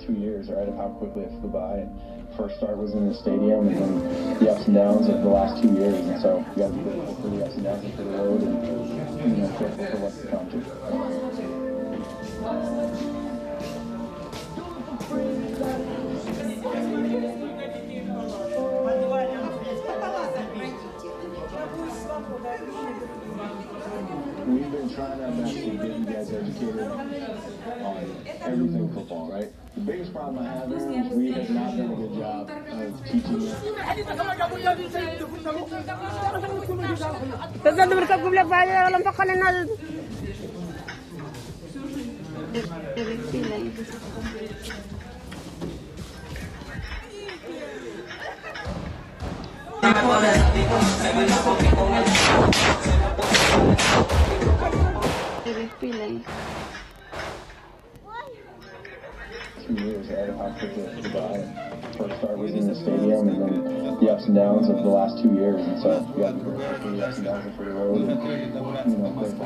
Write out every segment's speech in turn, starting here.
2 years, right, of how quickly it flew by. And first start was in the stadium, and then the ups and downs of the last 2 years. And so you got to be grateful for the ups and downs and for the road, and grateful for what's to come too. We've been trying our best to get you guys educated on everything football, right? The biggest problem I have is we have not done a good job of teaching you. Years, right, of how quickly it flew by. First start was in the stadium, and then the ups and downs of the last 2 years. And so you got to be grateful for the ups and downs and for the road, and grateful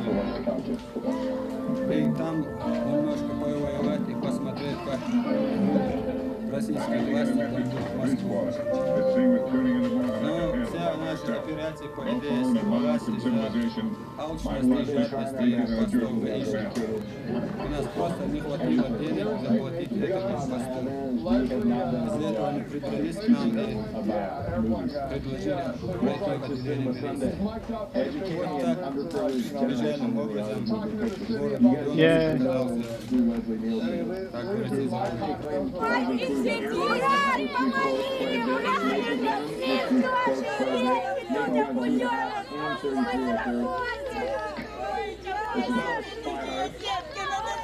for what's to come too. Там немножко повоевать и посмотреть, как российские власти пойдут в Москву. Но вся наша операция, по идее, власти аутсорсинг достигли постов ГИСа. У нас просто не хватило денег заплатить этому посту. Из-за этого они придрались к нам и предложили пройти в отделение ГИСа. Вот так случайным образом город так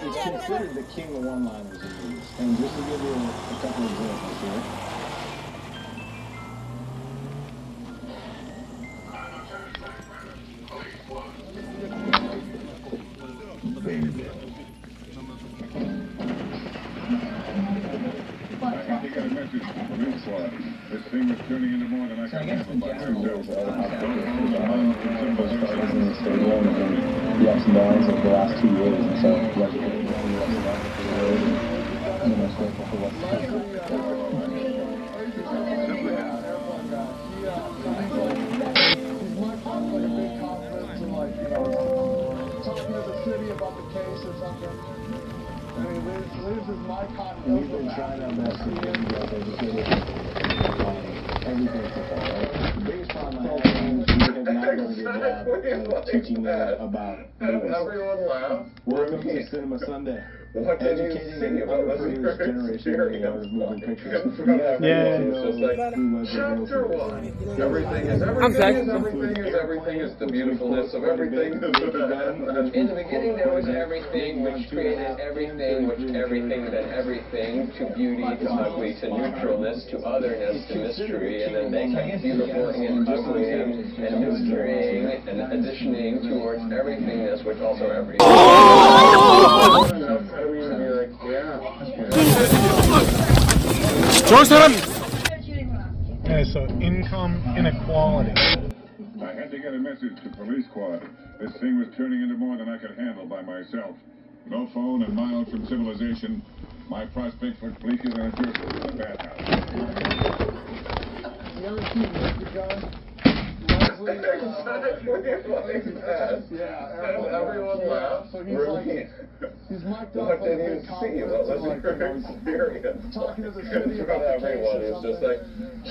It's considered the king of one-liners in these. And just to give you a couple of examples here. This thing was turning into more than I can handle by myself. The ups and downs of the last 2 years, and so you got to be grateful for the ups and downs for the road, and grateful for what's to come. Talking to the city about the case or something. I mean, Liz is my confidence. We've been trying our best to get you guys educated on everything football, right? The biggest problem I have is we have not done a good job of teaching you about movies. Everyone laughed. Welcome to Cinema Sunday. What did you Educating see an about underprivileged generation in the art of moving pictures. Yeah. It's just like, chapter 1. Everything is everything is the beautifulness of everything. In the beginning there was everything, which created everything, which everything, then everything, to beauty, to ugly, to neutralness, to otherness, to mystery, and then they kept beautifying and uglying and mysterying and additioning towards everythingness, which also everything. Okay, so income inequality. I had to get a message to police squad. This thing was turning into more than I could handle by myself. No phone and miles from civilization. My prospects look bleaker than a jerk in a bathhouse. You ever seen Mr. John? Everyone laughed. So he's mic'd up. What did you see? What was your experience? Talking to the city about the case everyone or is just something. like,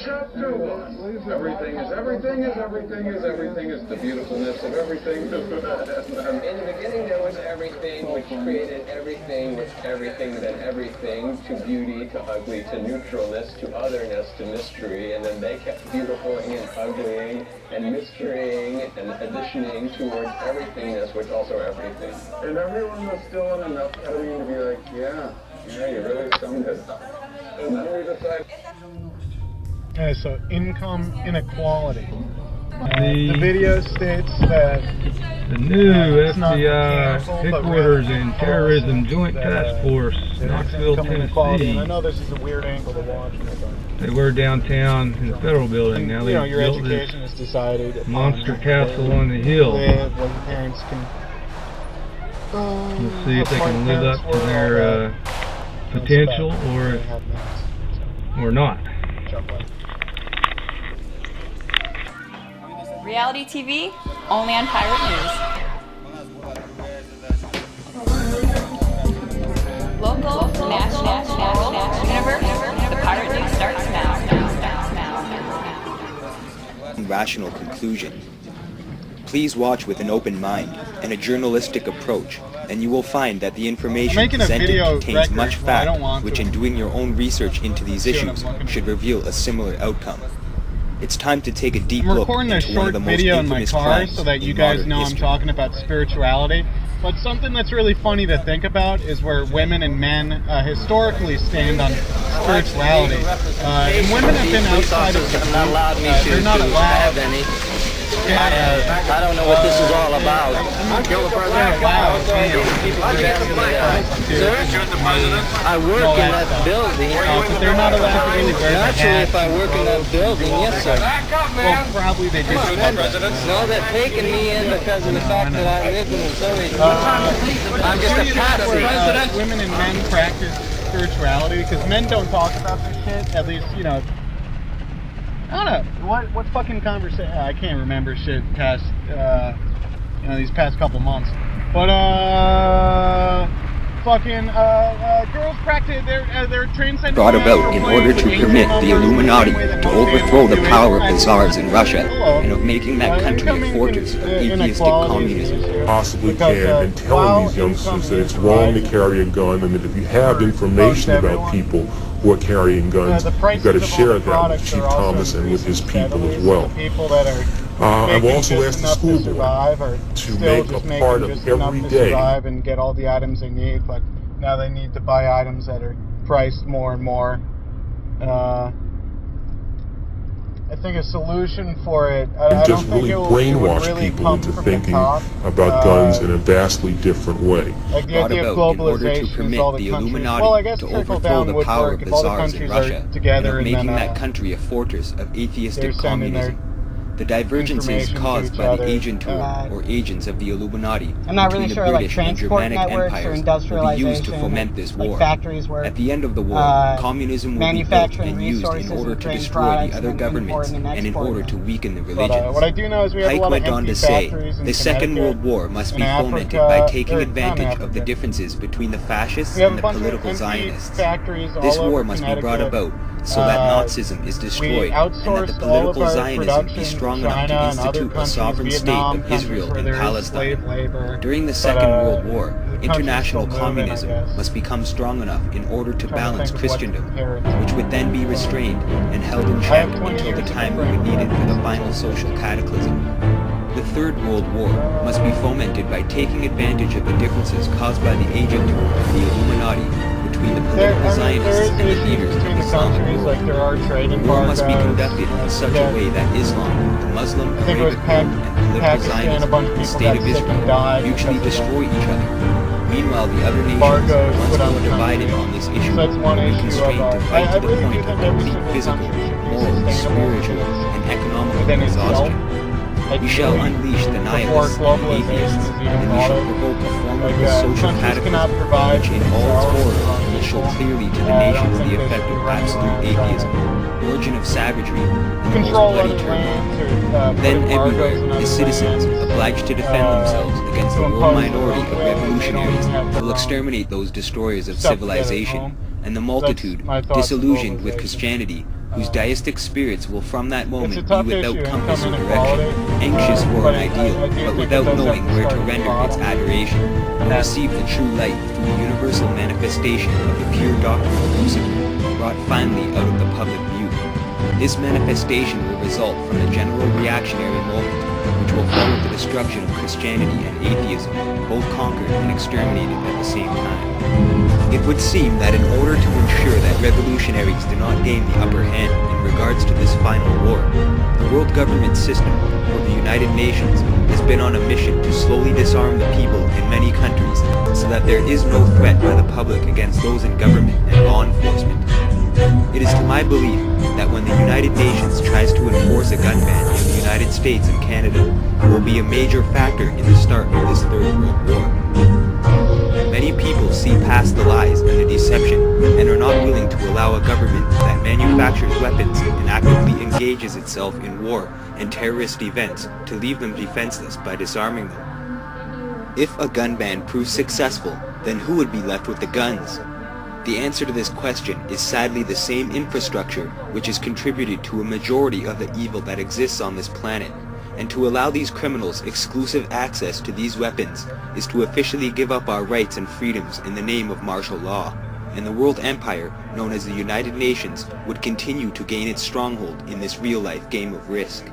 chapter 1. Everything is the beautifulness of everything. In the beginning there was everything, which created everything, which everything, then everything, to beauty, to ugly, to neutralness, to otherness, to mystery, and then they kept beautifying and uglying and mysterying and additioning towards everythingness, which also everything. And everyone was still on enough ketamine to be like, yeah, you really summed it up. And then we decided. Okay, so income inequality. The video states that the new FBI Headquarters and Terrorism Joint Task Force, Knoxville, And I Tennessee. know this is a weird angle to watch. They were downtown in the federal building. Now You know, they've your built education this is decided. monster castle on the hill. Live where your parents can. Let's see if they can live up to their potential or not. Reality TV, only on Pirate News. Local, national, universe, the Pirate News starts now. Rational conclusion. Please watch with an open mind and a journalistic approach, and you will find that the information presented contains much fact, which in doing your own research into these issues should reveal a similar outcome. It's time to take a deep look into one of the most infamous crimes so that you guys know I'm talking about spirituality. But something that's really funny to think about is where women and men historically stand on spirituality. And women have been outside of the group. They're not allowed any. I don't know what this is all about. I work in that building. But they're not allowed to really wear the Naturally, if I work in that building, yes, sir. Well, probably they just No, they're taking me in because of the fact that I live in Missouri. I'm just a pastor. Women and men practice spirituality because men don't talk about this shit. At least, you know. I don't know what fucking conversation. I can't remember shit past you know, these past couple months. But girls practice their transcendent. Brought about in order to permit the Illuminati to overthrow the power of the Tsars in Russia and of making that country a fortress of atheistic communism. Possibly can, and telling these youngsters that it's wrong to carry a gun, and that if you have information about people who are carrying guns, you've got to share that with Chief Thomas and with his people as well. I've also asked the school board to make a part of every day and get all the items they need, but now they need to buy items that are priced more and more. I think a solution for it, and just really brainwash people into thinking about guns in a vastly different way. Like the idea of globalization is all the countries. Well, I guess trickle down would work if all the countries are together and making then that country a fortress of atheistic communism. The divergences caused by the agent tour or agents of the Illuminati I'm not between really sure, the British like and Germanic empires will be used to foment this war. Factories work, At the end of the war, communism will be built and used in order to destroy the other governments and in order to weaken the religions. What I do know is we have Pike a lot went of on to empty say, factories in the Second World War must be fomented by taking advantage of the differences between the fascists and the political Zionists. This war must be brought about so that Nazism is destroyed and that the political Zionism be strong enough to institute a sovereign state of Israel and Palestine. During the Second World War, international communism must become strong enough in order to balance Christendom, which would then be restrained and held in check until the time we would need it for the final social cataclysm. The Third World War must be fomented by taking advantage of the differences caused by the agent tour of the Illuminati between the political Zionists and the leaders of the Islamic world. The war must be conducted in such a way that Islam, the Muslim Arabic world, and political Zionism and the State of Israel mutually destroy each other. Meanwhile, the other nations, once more divided on this issue, will be constrained to fight to the point of complete physical, moral, spiritual, and economical exhaustion. We shall unleash the nihilists and the atheists, and we shall provoke a formidable social cataclysm, which in all its horror will show clearly to the nations the effect of absolute atheism, origin of savagery, and the most bloody turmoil. Then everywhere, the citizens, obliged to defend themselves against the world minority of revolutionaries, will exterminate those destroyers of civilization, and the multitude, disillusioned with Christianity, whose deistic spirits will from that moment be without compass or direction, anxious for an ideal, but without knowing where to render its adoration, will receive the true light through the universal manifestation of the pure doctrine of Lucifer, brought finally out of the public view. This manifestation will result from the general reactionary movement, which will follow the destruction of Christianity and atheism, both conquered and exterminated at the same time. It would seem that in order to ensure that revolutionaries do not gain the upper hand in regards to this final war, the world government system, or the United Nations, has been on a mission to slowly disarm the people in many countries so that there is no threat by the public against those in government and law enforcement. It is to my belief that when the United Nations tries to enforce a gun ban in the United States and Canada, it will be a major factor in the start of this Third World War. Many people see past the lies and the deception allow a government that manufactures weapons and actively engages itself in war and terrorist events to leave them defenseless by disarming them? If a gun ban proves successful, then who would be left with the guns? The answer to this question is sadly the same infrastructure which has contributed to a majority of the evil that exists on this planet, and to allow these criminals exclusive access to these weapons is to officially give up our rights and freedoms in the name of martial law, and the world empire known as the United Nations would continue to gain its stronghold in this real-life game of Risk.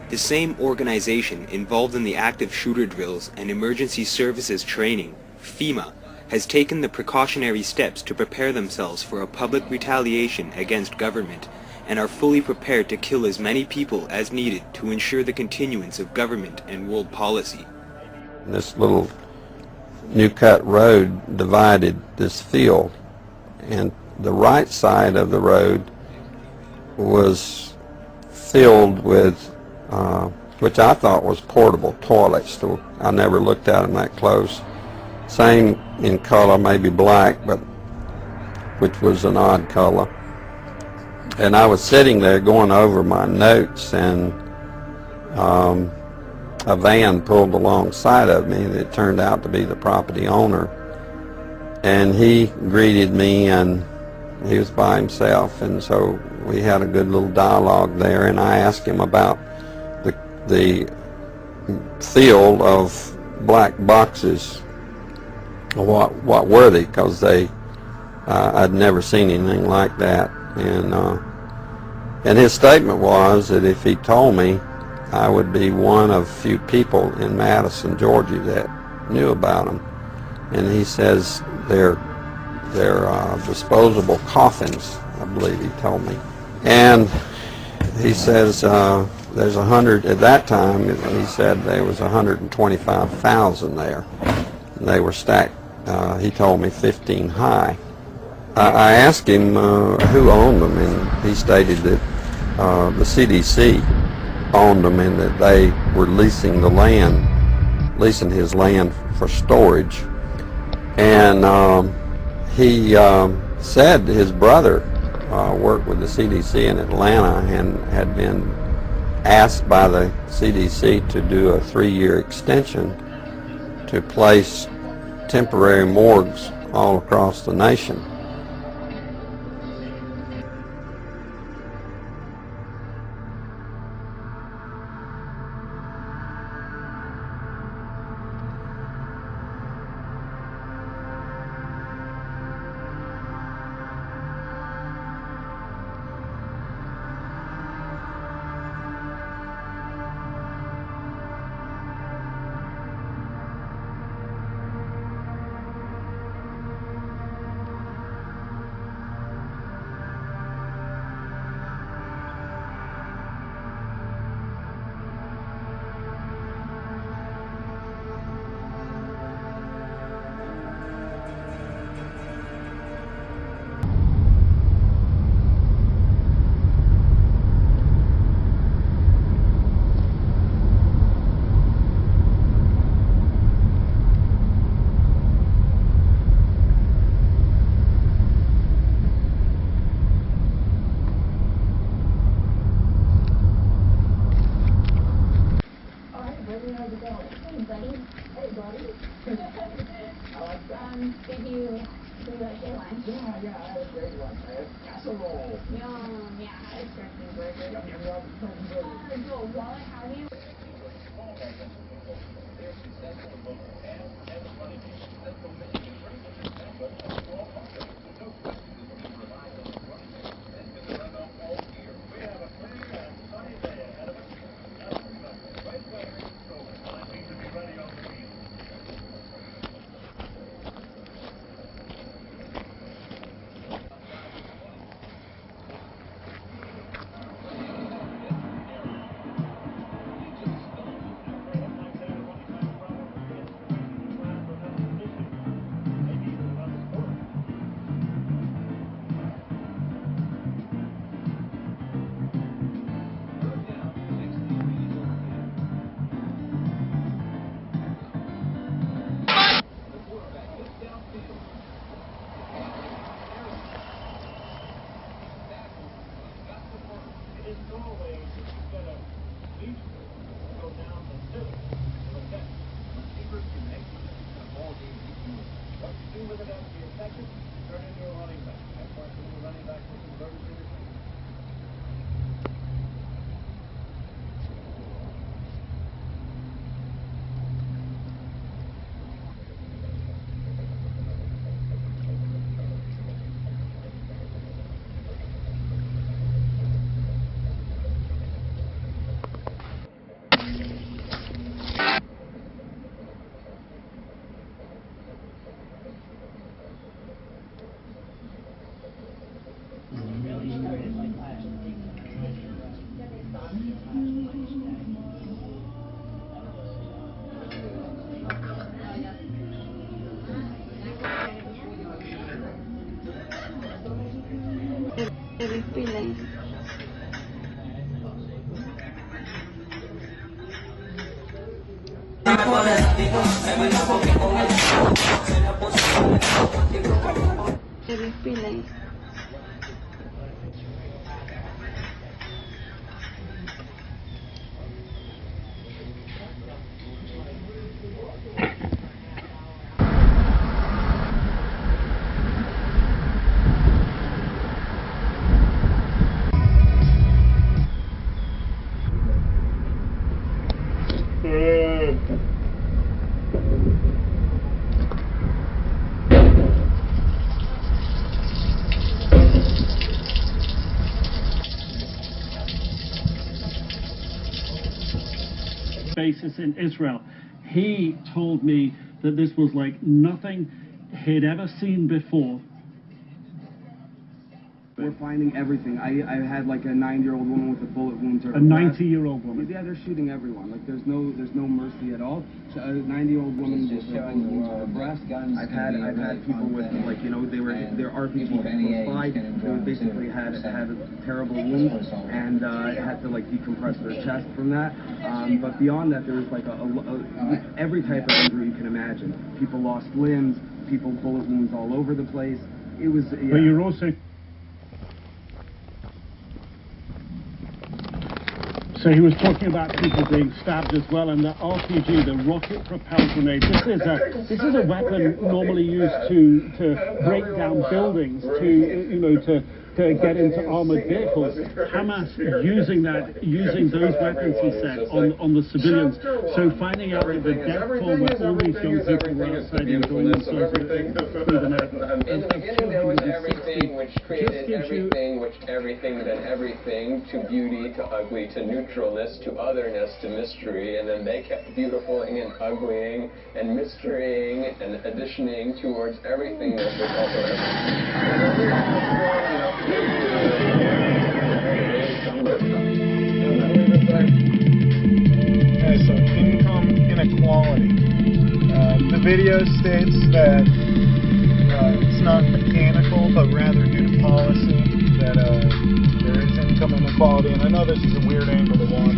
The same organization involved in the active shooter drills and emergency services training, FEMA, has taken the precautionary steps to prepare themselves for a public retaliation against government, and are fully prepared to kill as many people as needed to ensure the continuance of government and world policy. This little new cut road divided this field, and the right side of the road was filled with, which I thought was portable toilets. So I never looked at them that close. Same in color, maybe black, but which was an odd color. And I was sitting there going over my notes, and a van pulled alongside of me that turned out to be the property owner. And he greeted me, and he was by himself, and so we had a good little dialogue there, and I asked him about the field of black boxes. What were they? Because I'd never seen anything like that. And his statement was that if he told me, I would be one of few people in Madison, Georgia that knew about them. And he says they're disposable coffins, I believe he told me. And he says there's 100, at that time he said there was 125,000 there. And they were stacked, he told me 15 high. I asked him who owned them, and he stated that the CDC owned them, and that they were leasing the land, leasing his land for storage. And he said his brother worked with the CDC in Atlanta and had been asked by the CDC to do a 3-year extension to place temporary morgues all across the nation. Did you like your lunch? Yeah, I had a great lunch. I had casserole. Yum, yeah, I had turkey burger. Yum. Wallet, how do you? Basis in Israel. He told me that this was like nothing he'd ever seen before. We're finding everything. I had like a 9-year-old woman with a bullet wound to her A 90-year-old woman. Yeah, they're shooting everyone. Like there's no mercy at all. A 90-year-old woman with a bullet wound to her breast. I've had people with like they're RPGs close by. They basically had a terrible wound and had to like decompress their chest from that. But beyond that, there was like every type of injury you can imagine. People lost limbs. People bullet wounds all over the place. It was. Yeah. But you're also. So he was talking about people being stabbed as well, and the RPG, the rocket-propelled grenade. This is a weapon normally used to break down buildings, to get into armored vehicles. Hamas using those weapons, he said, on the civilians. So finding out that the death toll where all these young people were outside enjoying themselves through the night. In the beginning there was everything which created everything, which everything then everything, to beauty, to ugly, to neutralness, to otherness, to mystery, and then they kept beautifying and uglying and mysterying and additioning towards everything that was also Okay, so income inequality. The video states that it's not mechanical, but rather due to policy, that there is income inequality. And I know this is a weird angle to watch.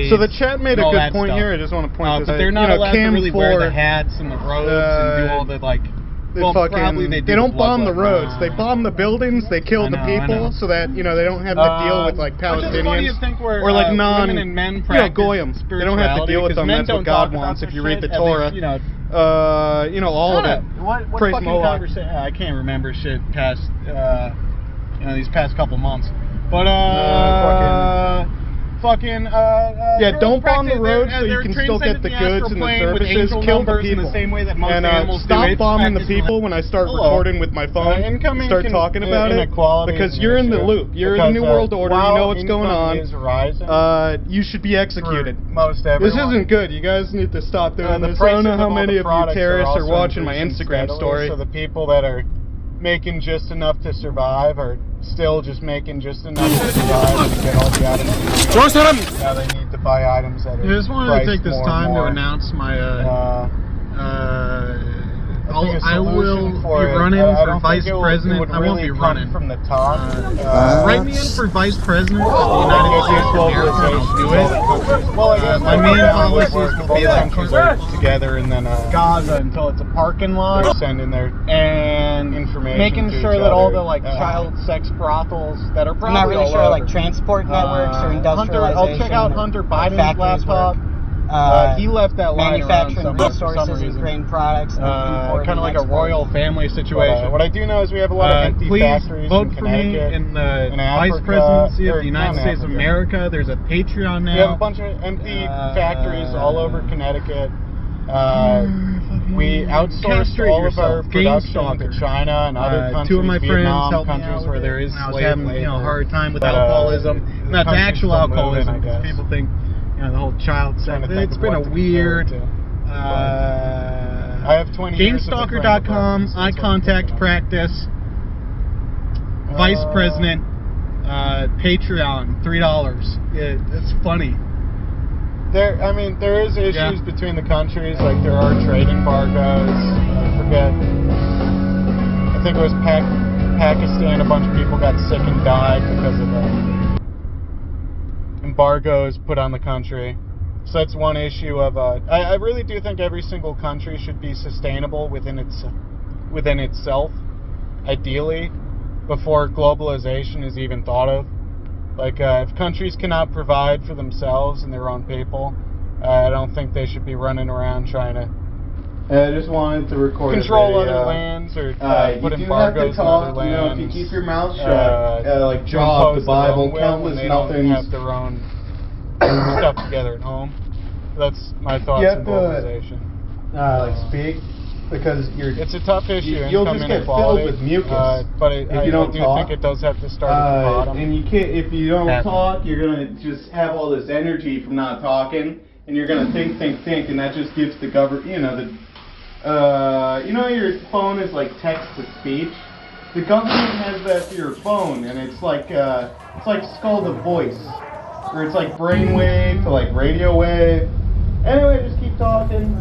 So the chat made a good point here. I just want to point this out. But they're not allowed to really wear the hats and the robes and do all the like. They don't bomb the roads. They bomb the buildings. They kill the people so that they don't have to deal with like Palestinians or like women and men goyim. They don't have to deal with them. That's what God wants if you read the Torah. All of it. What fucking conversation? I can't remember shit past these past couple months. But don't bomb the roads so you can still get the goods and the services. Kill the people. And stop bombing the people when I start recording with my phone. Start talking about it because you're in the loop. You're in the New World Order. You know what's going on. You should be executed. This isn't good. You guys need to stop doing this. I don't know how many of you terrorists are watching my Instagram story. So the people that are making just enough to survive are still just making just enough to survive and get all the items. Now they need to buy items that are I just wanted to take this time to announce my I will be running for vice president. I won't be running from the top. Write me in for vice president of the United States of America. I'll do it. My main policies will be like together and then Gaza until it's a parking lot. Send in their and information. Making sure that all the like child sex brothels that are probably I'm not really sure like transport networks or industrialization. I'll check out Hunter Biden's laptop. He left that line around manufacturing somewhere for some resources and reason. grain products. Kind of like a royal family situation. What I do know is we have a lot of empty factories vote in for me Connecticut, in the in vice Africa, presidency of or the United not States of Africa. America. There's a Patreon now. We have a bunch of empty factories all over Connecticut. We outsourced Castrate all of our yourself. production to China and other countries, Two of my friends Vietnam, helped me countries out where there is when I was slave having labor. a hard time with But, alcoholism. the Not the country's actual still moving, alcoholism, I because guess. people think, the whole child sex. It's been a weird. I have 20 years as a friend of GameStalker.com, ours. eye contact practice, vice president, Patreon, $3. It's funny. There is issues between the countries, like there are trade embargoes. I forget. I think it was Pakistan. A bunch of people got sick and died because of embargoes put on the country. So that's one issue of. I really do think every single country should be sustainable within itself, ideally, before globalization is even thought of. Like, if countries cannot provide for themselves and their own people, I don't think they should be running around trying to I just wanted to record control a video. other lands or put you do embargoes have to talk, on other lands. if you keep your mouth shut, like to Job, impose the Bible, their own will countless when they don't nothings. have their own stuff together at home. That's my thoughts You on have to, globalization. speak, because It's a tough issue. you'll income just get inequality, filled with mucus. But if you don't I do talk. think it does have to start at the bottom. And you can't, if you don't Yeah. talk, you're gonna just have all this energy from not talking, and you're gonna think, and that just gives the government, your phone is like text to speech. The government has that for your phone, and it's like it's called a voice, or it's like brainwave to like radio wave. Anyway, just keep talking.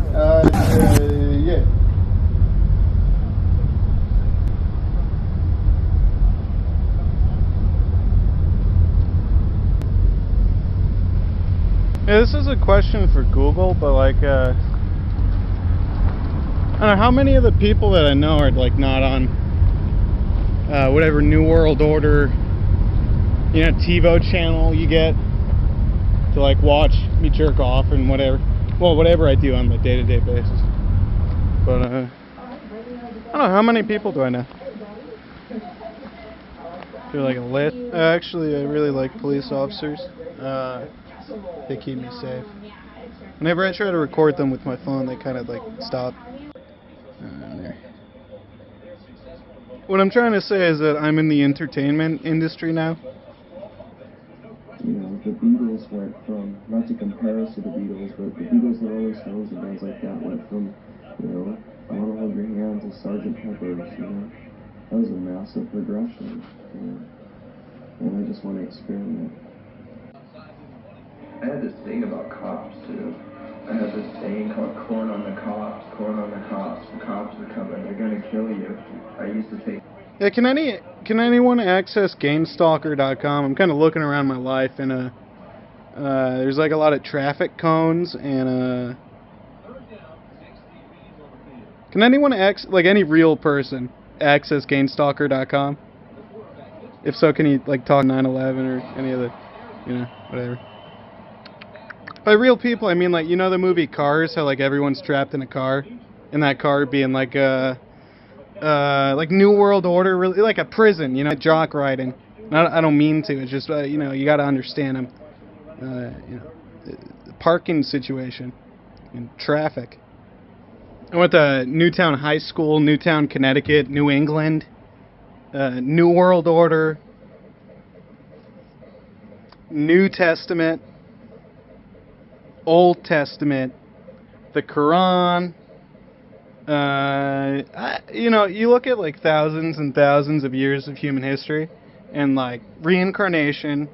Yeah. Yeah, this is a question for Google, but like, I don't know, how many of the people that I know are like not on whatever New World Order, TiVo channel you get to like watch me jerk off and whatever. Well, whatever I do on a day-to-day basis. But I don't know, how many people do I know? I feel like a lit. Actually, I really like police officers. They keep me safe. Whenever I try to record them with my phone, they kind of like stop. There. What I'm trying to say is that I'm in the entertainment industry now. The Beatles went from, not to compare us to the Beatles, but the Beatles, the Rolling Stones, and bands like that went from, I Want to Hold Your Hand to Sgt. Pepper's, That was a massive progression, and I just want to experiment. I had this thing about cops, too. I had this saying called corn on the cops, the cops are coming, they're gonna kill you. I used to take... Yeah, can anyone access GameStalker.com? I'm kind of looking around my life, and there's like a lot of traffic cones, and can anyone any real person access GameStalker.com? If so, can you like talk 9/11 or any of the, whatever. By real people, I mean like the movie Cars, how like everyone's trapped in a car, and that car being like like New World Order, really like a prison, jock riding. I don't mean to. It's just you got to understand them. The parking situation and traffic. I went to Newtown High School, Newtown, Connecticut, New England, New World Order, New Testament, Old Testament, the Quran. You look at like thousands and thousands of years of human history, and like reincarnation,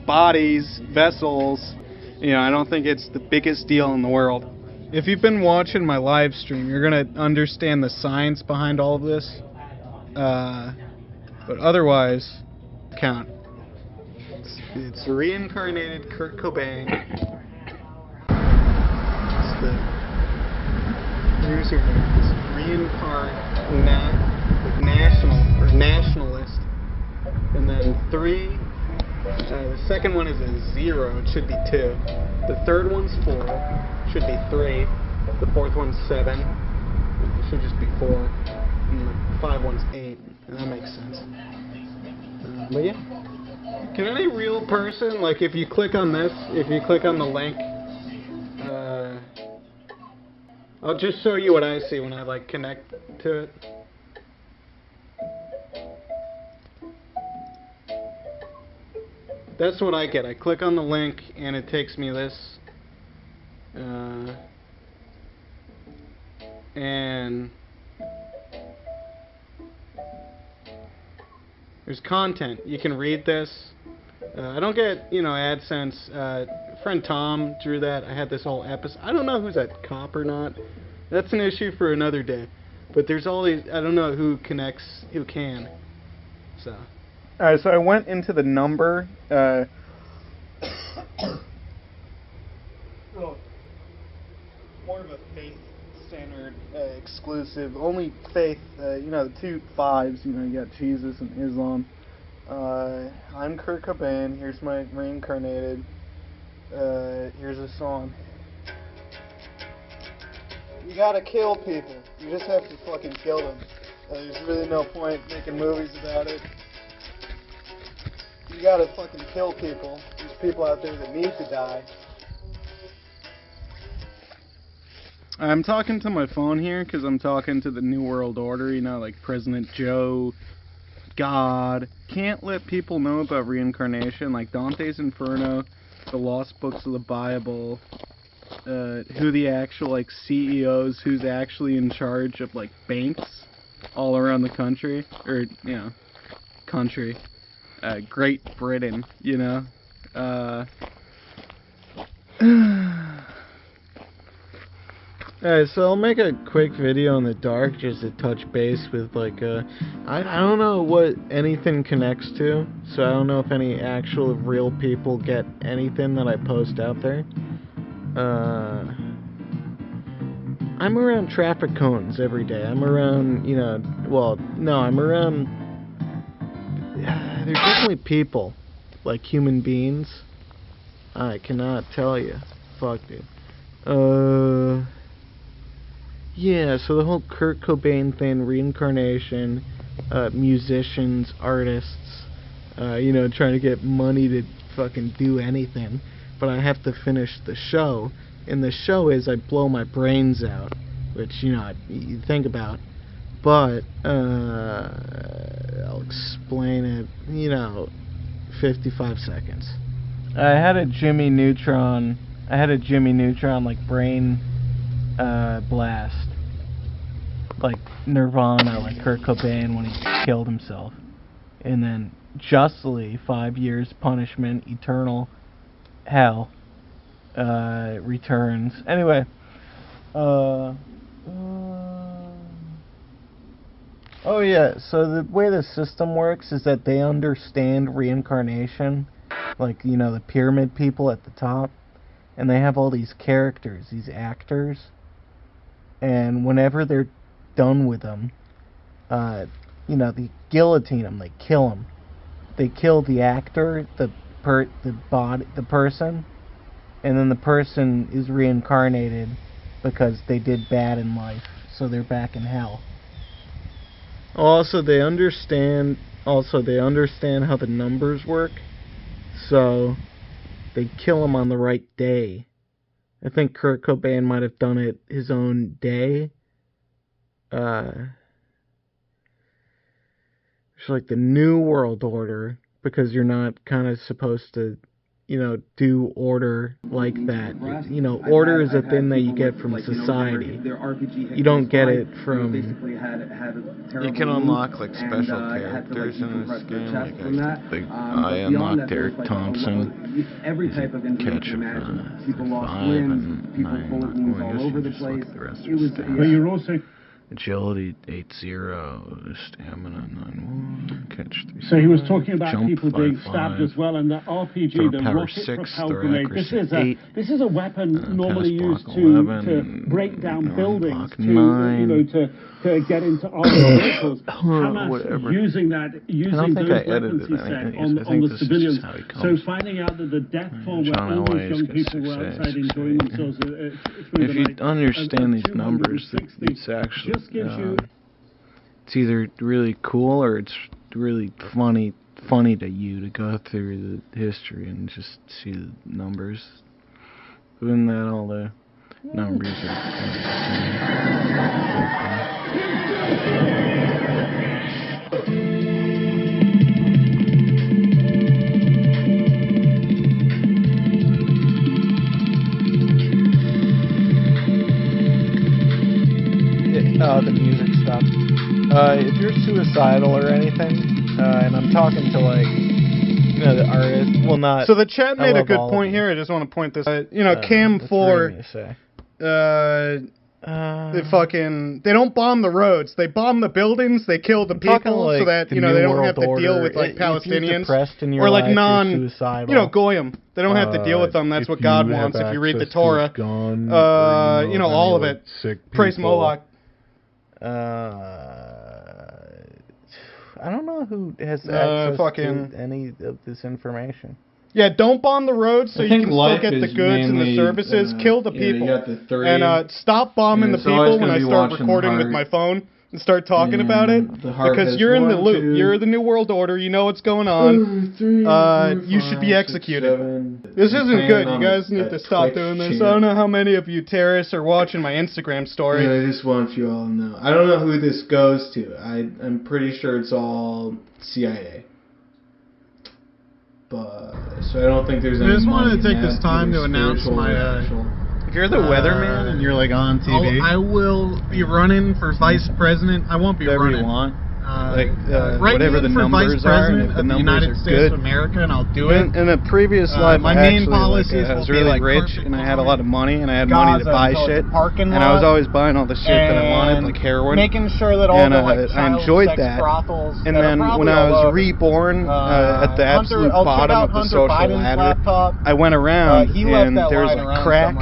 bodies, vessels. I don't think it's the biggest deal in the world. If you've been watching my live stream, you're gonna understand the science behind all of this. But otherwise, count. It's reincarnated Kurt Cobain. It's the nationalist, and then 3 The second one is a 0. It should be 2. The third one's 4. Should be 3. The fourth one's 7. It should just be 4. And the 5 one's 8. And that makes sense. But yeah. Can any real person, like if you click on this, if you click on the link, I'll just show you what I see when I like connect to it. That's what I get. I click on the link and it takes me this. And there's content. You can read this. I don't get, AdSense. Friend Tom drew that. I had this whole episode. I don't know who's at cop or not. That's an issue for another day. But there's all these, I don't know who connects, who can. So. Alright, so I went into the number. More of a faith-centered, exclusive. Only faith, the 2 5s, you got Jesus and Islam. I'm Kurt Cobain. Here's my reincarnated. Here's a song. You gotta kill people. You just have to fucking kill them. There's really no point making movies about it. You gotta fucking kill people. There's people out there that need to die. I'm talking to my phone here because I'm talking to the New World Order, like President Joe, God. Can't let people know about reincarnation, like Dante's Inferno, the Lost Books of the Bible, who the actual, CEOs, who's actually in charge of, banks all around the country, or, country. Great Britain, Alright, so I'll make a quick video in the dark just to touch base with, I don't know what anything connects to, so I don't know if any actual real people get anything that I post out there. I'm around traffic cones every day. I'm around, I'm around, there's definitely people, like human beings. I cannot tell you. Fuck, dude. Yeah, so the whole Kurt Cobain thing, reincarnation, musicians, artists, trying to get money to fucking do anything, but I have to finish the show, and the show is I blow my brains out, which, you think about, but, I'll explain it, 55 seconds. I had a Jimmy Neutron, brain blast, like Nirvana, like Kurt Cobain when he killed himself, and then justly 5 years punishment, eternal hell, returns. Anyway, oh yeah, so the way the system works is that they understand reincarnation, like, the pyramid people at the top, and they have all these characters, these actors, and whenever they're done with them, they guillotine them, they kill them. They kill the actor, the person, and then the person is reincarnated because they did bad in life, so they're back in hell. Also, they understand how the numbers work, so they kill them on the right day. I think Kurt Cobain might have done it his own day. It's like the New World Order, because you're not kind of supposed to, do order like that. Order is a thing that you get from society. You don't get it from... You can unlock, special characters in this game. I unlocked Eric Thompson. Catch him 5 and 9. Well, I guess you just look at the rest of his stats. But you're also... Agility 80, stamina 91, catch 3. So he was talking about jump people being 5, stabbed as well, and the RPG, throw the power rocket 6, propelled throw grenade. accuracy 8, This is a weapon normally pass used block to 11, break down buildings, block to 9. to get into armored vehicles. Whatever. Hamas using those weapons, he said, on the civilians. So finding out that the death toll where all these young people were outside enjoying themselves through if the you night. understand these numbers, it's actually it's either really cool or it's really funny to you to go through the history and just see the numbers. Other that, all the numbers the music stuff. If you're suicidal or anything, and I'm talking to the artist, well, not. So the chat made a good point here. I just want to point this. Cam 4. They don't bomb the roads. They bomb the buildings. They kill the people so that they don't have to deal with Palestinians or goyim. They don't have to deal with them. That's what God wants. If you read the Torah, all of it. Praise Moloch. I don't know who has access to any of this information. Yeah, don't bomb the roads so you can still get the goods and the services. Kill the people. And stop bombing the people when I start recording with my phone and start talking about it. Because you're in the loop. You're the New World Order. You know what's going on. You should be executed. This isn't good. You guys need to stop doing this. I don't know how many of you terrorists are watching my Instagram story. I just want you all to know. I don't know who this goes to. I'm pretty sure it's all CIA. So I don't think there's any. I just wanted to take this time to announce my. If you're the weatherman and you're on TV, I will be running for vice president. I won't be running. You want. Whatever the numbers are, and if the numbers are good, America, and I'll do it. In a previous life, my main policies I was really rich, and I had a lot of money, and I had money to buy shit, and I was always buying all the shit that I wanted, like heroin. Making sure that all the I enjoyed that. And then when I was reborn at the absolute bottom of the social ladder, I went around, and there was a crack.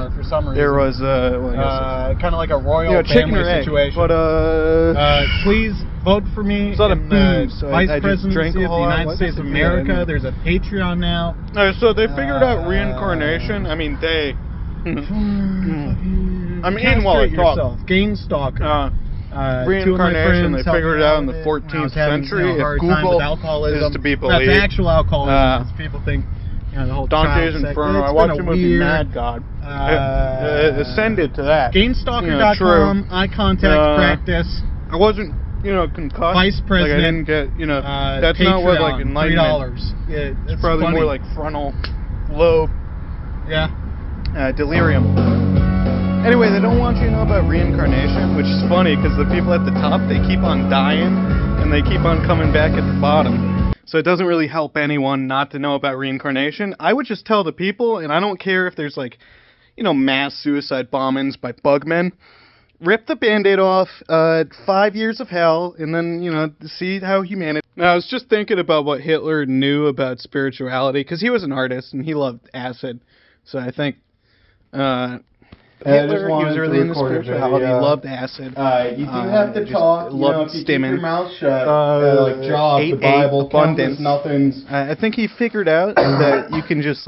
There was kind of like a royal family situation. But please vote for me in the vice presidency of the United States of America. There's a Patreon now. So they figured out reincarnation. I mean, they... I'm in while I talk. Gainstalker. Reincarnation, they figured it out in the 14th century. If Google is to be believed. That's actual alcoholism. People think... the whole Dante's Inferno. I watched the movie Mad God. Ascended to that. Gainstalker.com, eye contact practice. I wasn't... concussed. Vice president. I didn't get, that's Patreon, not what, enlightenment. $3. It's probably funny. more like frontal lobe. Yeah. Delirium. Anyway, they don't want you to know about reincarnation, which is funny because the people at the top, they keep on dying and they keep on coming back at the bottom. So it doesn't really help anyone not to know about reincarnation. I would just tell the people, and I don't care if there's mass suicide bombings by bugmen. Rip the Band-Aid off, 5 years of hell, and then, see how humanity... Now, I was just thinking about what Hitler knew about spirituality, because he was an artist, and he loved acid. So I think, Hitler, he was really into spirituality, he loved acid. You do have to talk, loved if you stimming. keep your mouth shut, Job, the Bible, abundance. Nothing's... I think he figured out that you can just,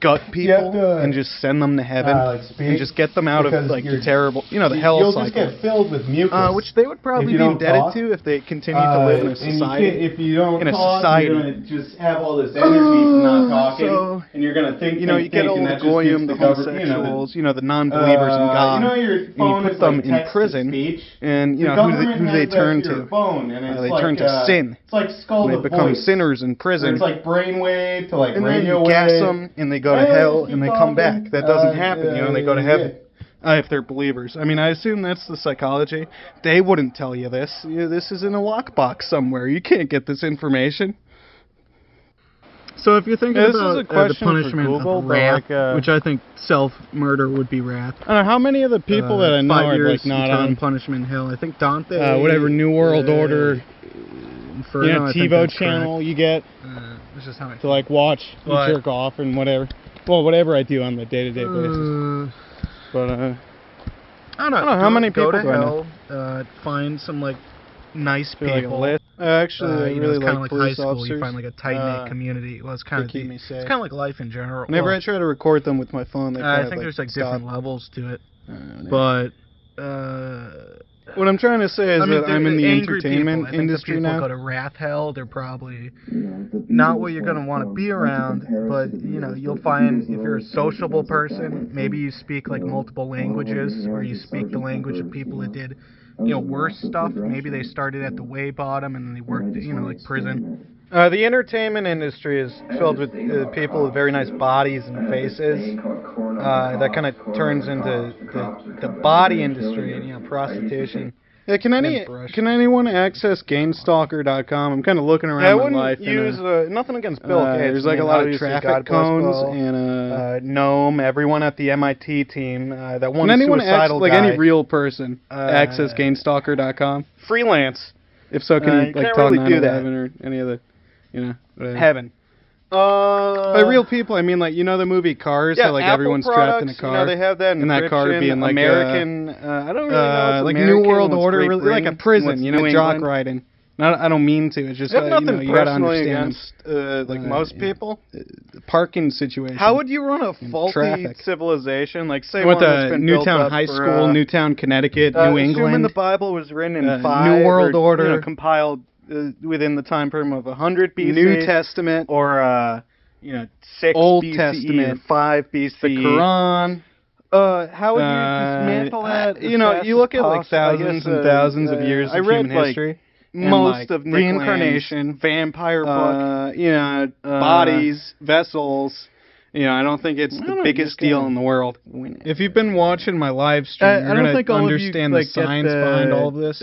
gut people and just send them to heaven and just get them out of the terrible, the hell you'll cycle. Just get filled with mucus, which they would probably be indebted to if they continue to live in a society. If you don't in a talk, society, you're gonna just have all this energy from not talking, and you're gonna think. You get all the goyim, the homosexuals, the non-believers in God, your phone and you put them in prison, and who do they turn to? They turn to sin. It's like Skull They become sinners in prison. It's like brainwave to and radio then you gas them, and they go to hell, and they come back. That doesn't happen, they go to heaven. If they're believers. I mean, I assume that's the psychology. They wouldn't tell you this. This is in a lockbox somewhere. You can't get this information. So if you're thinking This about is a question the punishment for Google, of but wrath, like, which I think self-murder would be wrath. I don't know how many of the people that I know 5 are years like not eternal on punishment in hell. I think Dante. whatever New World Order, Inferno, I think TiVo that's channel correct. you get That's just how I to like watch you But- jerk off and whatever. Well, whatever I do on the day-to-day basis. But I don't know how many go people to do I know. hell, find some like nice Feel like a people. list. Actually, I you know, really it's kind of like like high police school. officers. You find like a tight-knit community. Well, it's kind They of keep me it's safe. kind of like life in general. Whenever Well, I try to record them with my phone, they I kind of think there's like stop. different levels to it. But what I'm trying to say is that I'm in the angry entertainment people. I think industry the people now. go to wrath hell. They're probably not what you're going to want to be around, but you know, you'll find if you're a sociable person, maybe you speak like multiple languages, or you speak the language of people that did, you know, worse stuff. Maybe they started at the way bottom and then they worked, you know, like prison. The entertainment industry is filled with people with very nice bodies and faces. That kind of turns into the body industry and, you know, prostitution. Yeah, can anyone access GameStalker.com? I'm kind of looking around my life. Use nothing against Bill Gates. There's like a lot of traffic cones and Gnome. Everyone at the MIT team. That one suicidal guy. Like any real person, access GameStalker.com. Freelance. If so, can you like talk really 9/11 or any of the, you know, whatever. Heaven. By real people, I mean like, you know the movie Cars, how like Apple everyone's trapped in a car. You know, they have that, and that car being like American. I don't really know. Like American, New World Order, really like a prison. You know, jock riding. I don't mean to. It's just you know, you gotta understand against, like most people. The parking situation. How would you run a faulty civilization? Like say one that's been Newtown High School, Newtown, Connecticut, New England. Assuming the Bible was written in 5 New World Order, you know, compiled within the time frame of 100 BC. New Testament or you know 6 Old BCE Testament, 5 BC. The Quran. How would you dismantle that? You know, you look at like thousands and thousands of years of human history. Most of reincarnation, vampire book, you know, bodies, vessels. You know, I don't think it's the biggest deal in the world. If you've been watching my live stream, you're going to understand the science behind all of this.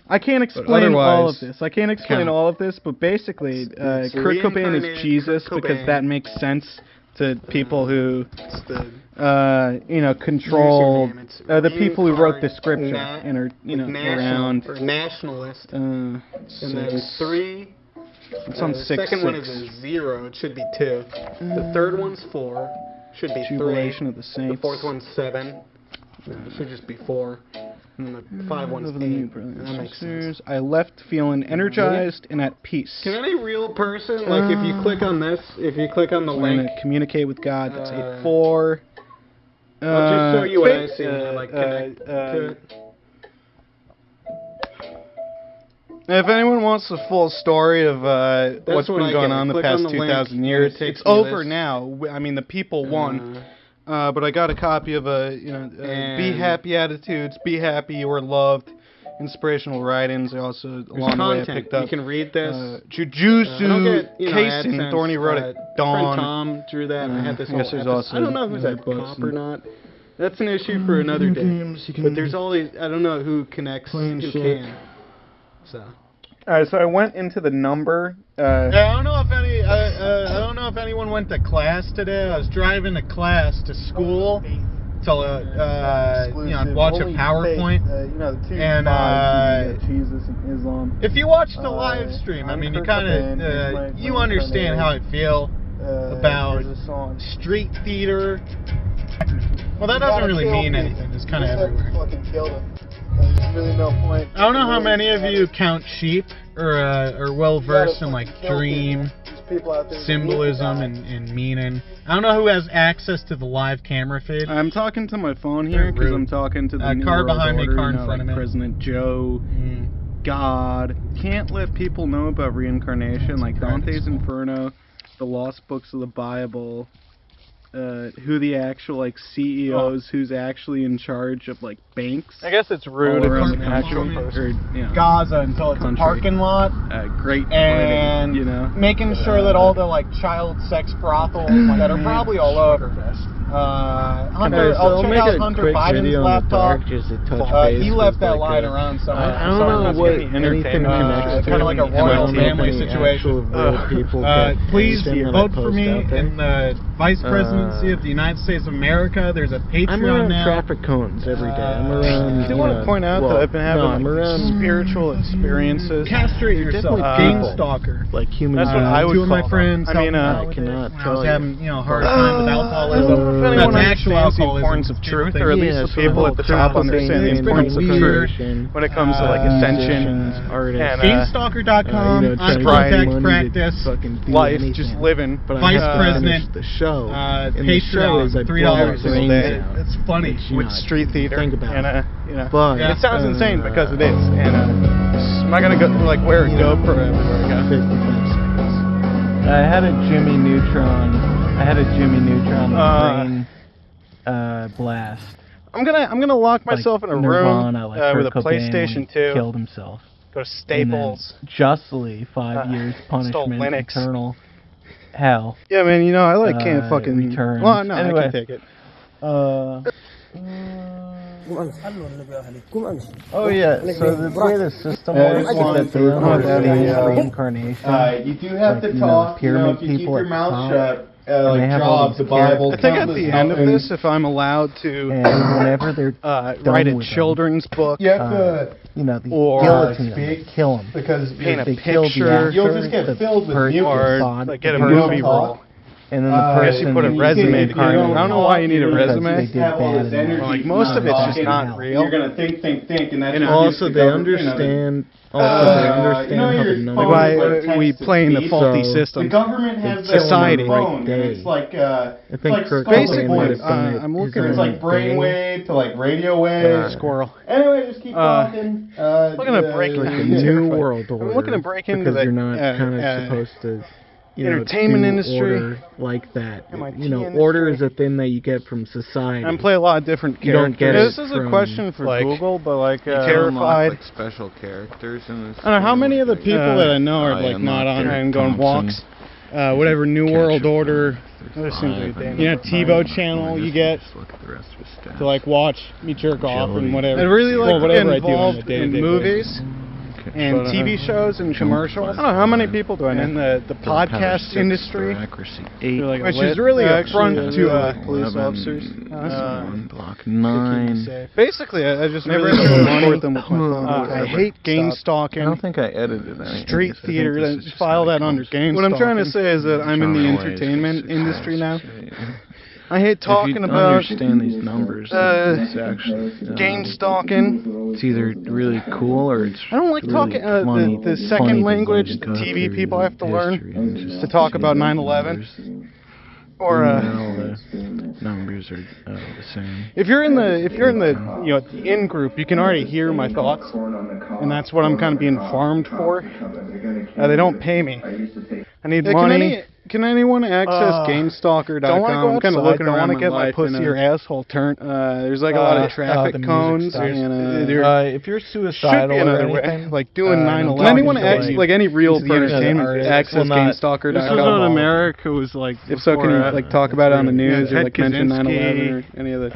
I can't explain all of this. I can't explain all of this, but basically, Kurt Cobain is Jesus because that makes sense to people who, you know, control the people who wrote the scripture and are, you know, around. Nationalist. And then 3. It's on 6. The second one is a 0. It should be 2. The third one's 4. Should be 3. Jubilation of the Saints. The fourth one's 7. It should just be 4. And then the 5 one's 8. That makes sense. I left feeling energized and at peace. Can any real person, like if you click on this, if you click on the link, communicate with God, that's 8-4. I'll just show you what I see when I like connect to it. If anyone wants the full story of what's been going on the past 2,000 years, it's over now. I mean, the people won. But I got a copy of you know, Be Happy Attitudes, Be Happy, You Are Loved, inspirational writings. I also, along the way, I picked up. You can read this. Jujutsu Kaisen, Thorny wrote it. Dawn. Tom drew that. I had this whole episode. I don't know who's at Cop or not. That's an issue for another day. But there's all these, I don't know who connects, who can. So. Alright, so I went into the number. I don't know if I don't know if anyone went to class today. I was driving to class to school to you know, watch a PowerPoint. You know, the two and Jesus and Islam. If you watch the live stream, I mean, you kind of you understand how I feel about street theater. Well, that doesn't really mean anything. It's kind of everywhere. Fucking killed him. There's really no point. I don't know how many of you count sheep or are well versed in like dream symbolism and meaning. I don't know who has access to the live camera feed. I'm talking to my phone here because I'm talking to the New car World behind Order, me, car in you know, front of me. President Joe, God. Can't let people know about reincarnation, like Dante's Inferno, the lost books of the Bible. Who the actual like CEOs, who's actually in charge of like banks. I guess it's rude if it's an actual person. You know, Gaza until it's a parking lot. Great and you know, making sure that all the like child sex brothels that are probably all over Hunter, I'll check make out a Hunter quick Biden's video on the laptop. dark just to touch base. He left with, that like, lying around somewhere. I don't know what anything connects to kind of like a it. I royal don't know if family any situation. actual real people get Please anything that I vote for post me out there. in the vice presidency of the United States of America. There's a Patreon I'm around now. traffic cones every day. I'm around. I do want to point out that I've been having I'm around spiritual experiences. Castrate yourself, game stalker. like human. That's what I would Two of call my friends. them. I mean, I cannot when I tell was you. having a hard time with I alcoholism. don't know if anyone That's actual understands the alcoholism. importance of truth, or at least Yeah, the so people the at the whole top crowd understand the thing, importance of weird, truth when it comes to like ascension, artists, and GameStalker.com, trying to on get contact money to practice, fucking do life, anything. just living. But Vice I have to President, finish the show. And the Patreon, show is I $3 blow a my single brains day. out. It's funny. Which, you with know, street theater, think about and it. you know, But it sounds insane because it is. And am I gonna go like wear a GoPro everywhere I go? 55 seconds. I had a Jimmy Neutron. Brain blast. I'm gonna lock myself in a Nirvana, room like with a Kurt Cobain PlayStation when he 2. Killed himself. Go to Staples. And then justly 5 years Stole punishment, Linux. eternal hell. Yeah, man. You know I like can't fucking. returns. Well, no, Anyway. I can take it. Oh yeah, so the way the system works is that they don't understand reincarnation. You do have Like, to you know, talk. pyramid If you keep people your at mouth top, shut, and they like have all Job, these the Bible, I think at countless the end of nothings. this, if I'm allowed to and whenever they're write a with them, children's book, you have to you know, the or guillotine speak, them, kill them. because paint a They kill the picture, actor, you'll just get the filled with person, mucus. or thought, like get the a person, movie role. and then the I person. guess you put a who resume did behind it. it I don't know why you need a because resume. they did Have all bad this in energy. life. Like most of it's just Talking, not real. You're gonna think, and that's You know, what Also, the they government- understand. you know, How the your numbers phone Why is like we text to play in the speech. faulty So, system? The government has They that kill society. on their phone, Right and day. it's like I think like Kurt Skull Basically, Cobain might have done it. I'm his looking own it's like day. brainwave to like radio wave. Squirrel. Anyway, just keep talking. Looking to break Like the into new world order. I'm looking to break into because the you're not kind of supposed to. entertainment do industry. Order like that. MIT Order is a thing that you get from society. I play a lot of different You don't characters. get it This is a from, question for like, Google, but like You can terrified. unlock, like, special characters in this. I don't know how many of the people that I know are I like not unlocked on Eric and going walks. Whatever New World Order. That seems like damn. You know, TiVo channel you get to like watch me jerk off and whatever. I really like to get involved in movies and TV shows and commercials. I don't know how many people do I know in the podcast industry, which is really a front to police officers. Block 9. Basically, I just never report them with my phone. I hate game stalking. I don't think I edited anything. Street theater. Just file that under game. What I'm trying to say is that I'm in the entertainment industry now. I hate talking about understand these numbers. It's actually game stalking. It's either really cool or it's. I don't like really talking funny, the funny second to language go TV through people have to learn history to talk about 9/11. Or the numbers are the same. if you're in the in group, you can already hear my thoughts, and that's what I'm kind of being farmed for. They don't pay me. I need money. Can anyone access GameStalker.com? I'm kind of looking around. I want to get my pussy or asshole turned. There's like a lot of traffic cones. And, if you're suicidal or anything, like doing 9/11. Can anyone like any real entertainment access GameStalker.com? This is what America was like. If so, can you like talk about it on the news or like mention 9/11 or any of the?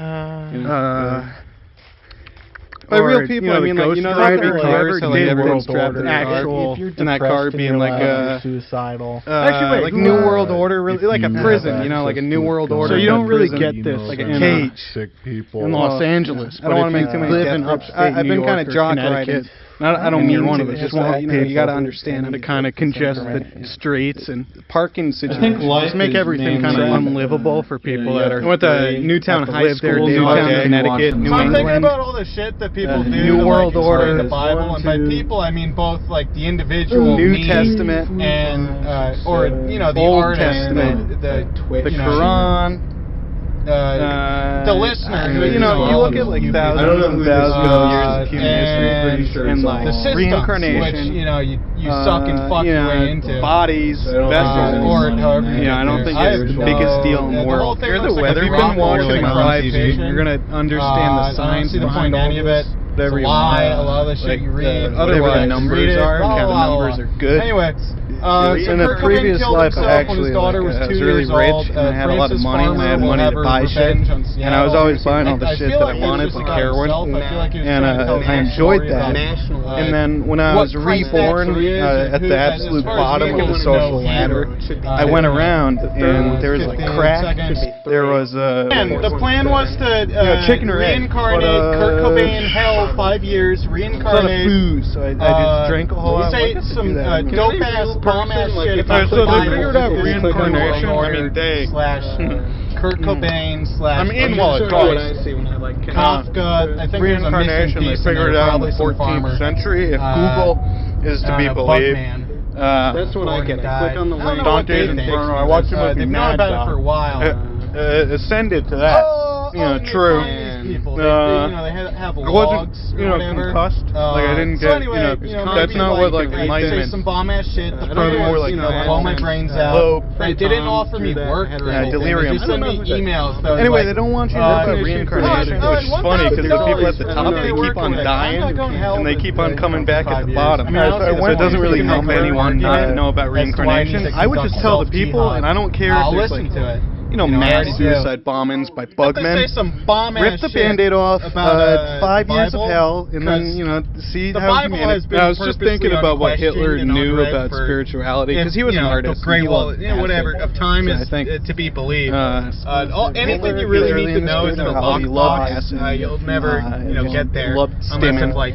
By real people, I mean like driving cars, how like everyone's trapped in actual in that car being like suicidal. Actually, like New World Order, really like a prison, like a New World Order. So you don't really get this like a cage sick people in Los Angeles. I don't want to make too many live in upstate I've been kind of jock riding. I don't mean one of it. Just you got to understand how to kind of congest the streets and parking situations. Just make everything kind of unlivable for people that are. With the Newtown High School, Newtown, Connecticut, New I'm thinking England. about all the shit that people do. New World Order, the Bible, and by people I mean both like the individual, New me, Testament, and or the Old artist, Testament, the Quran. The listener, you look at like thousands and thousands of years of human history, and like the systems, reincarnation, which you suck and fuck your way into bodies, vessels, or however. I don't think it's the biggest deal in the world. You're the weather. If you've been watching my live feed, you're gonna understand the science behind any of it. Whatever you lie, a lot of the shit you read, otherwise numbers are, and how the numbers are good. Anyway, In a previous life, I actually was really rich and I had a lot of money and I had money to buy shit. And I was always buying all the shit that I wanted, like heroin. And I enjoyed that. And then when I was reborn at the absolute bottom of the social ladder, I went around and there was like crack. There was the plan was to chicken or egg, reincarnate Kurt Cobain in hell 5 years, reincarnate. Booze, so I just drank a whole lot. Say some dope ass, bomb ass shit. So they figured out reincarnation. I mean, they / Kurt Cobain / I'm in while it talks. Kafka. I think reincarnation. They figured it out in the 14th century. If Google is to be believed. That's what I get. I click on the link. Dante's Inferno. I watched the movie They've known about it for a while. Ascended to that. True. People. They have I logs wasn't, concussed. Like I didn't get, that's not what like enlightenment. Say some bomb ass shit. The plan was, blow my brains out. They didn't offer me work or anything. Delirium. They just sent me emails. Anyway, they don't want you to look at reincarnation, which is funny because the people at the top, they keep on dying and they keep on coming back at the bottom. So it doesn't really help anyone not to know about reincarnation. I would just tell the people, and I don't care if there's like, mass suicide bombings by bugmen. Rip the Band-Aid off, 5 years of hell, and then, see how humanity... I was just thinking about what Hitler knew about spirituality, because he was an artist. Whatever, of time is to be believed. Anything you really need to know is in a lockbox. You'll never, get there. Unless it's like,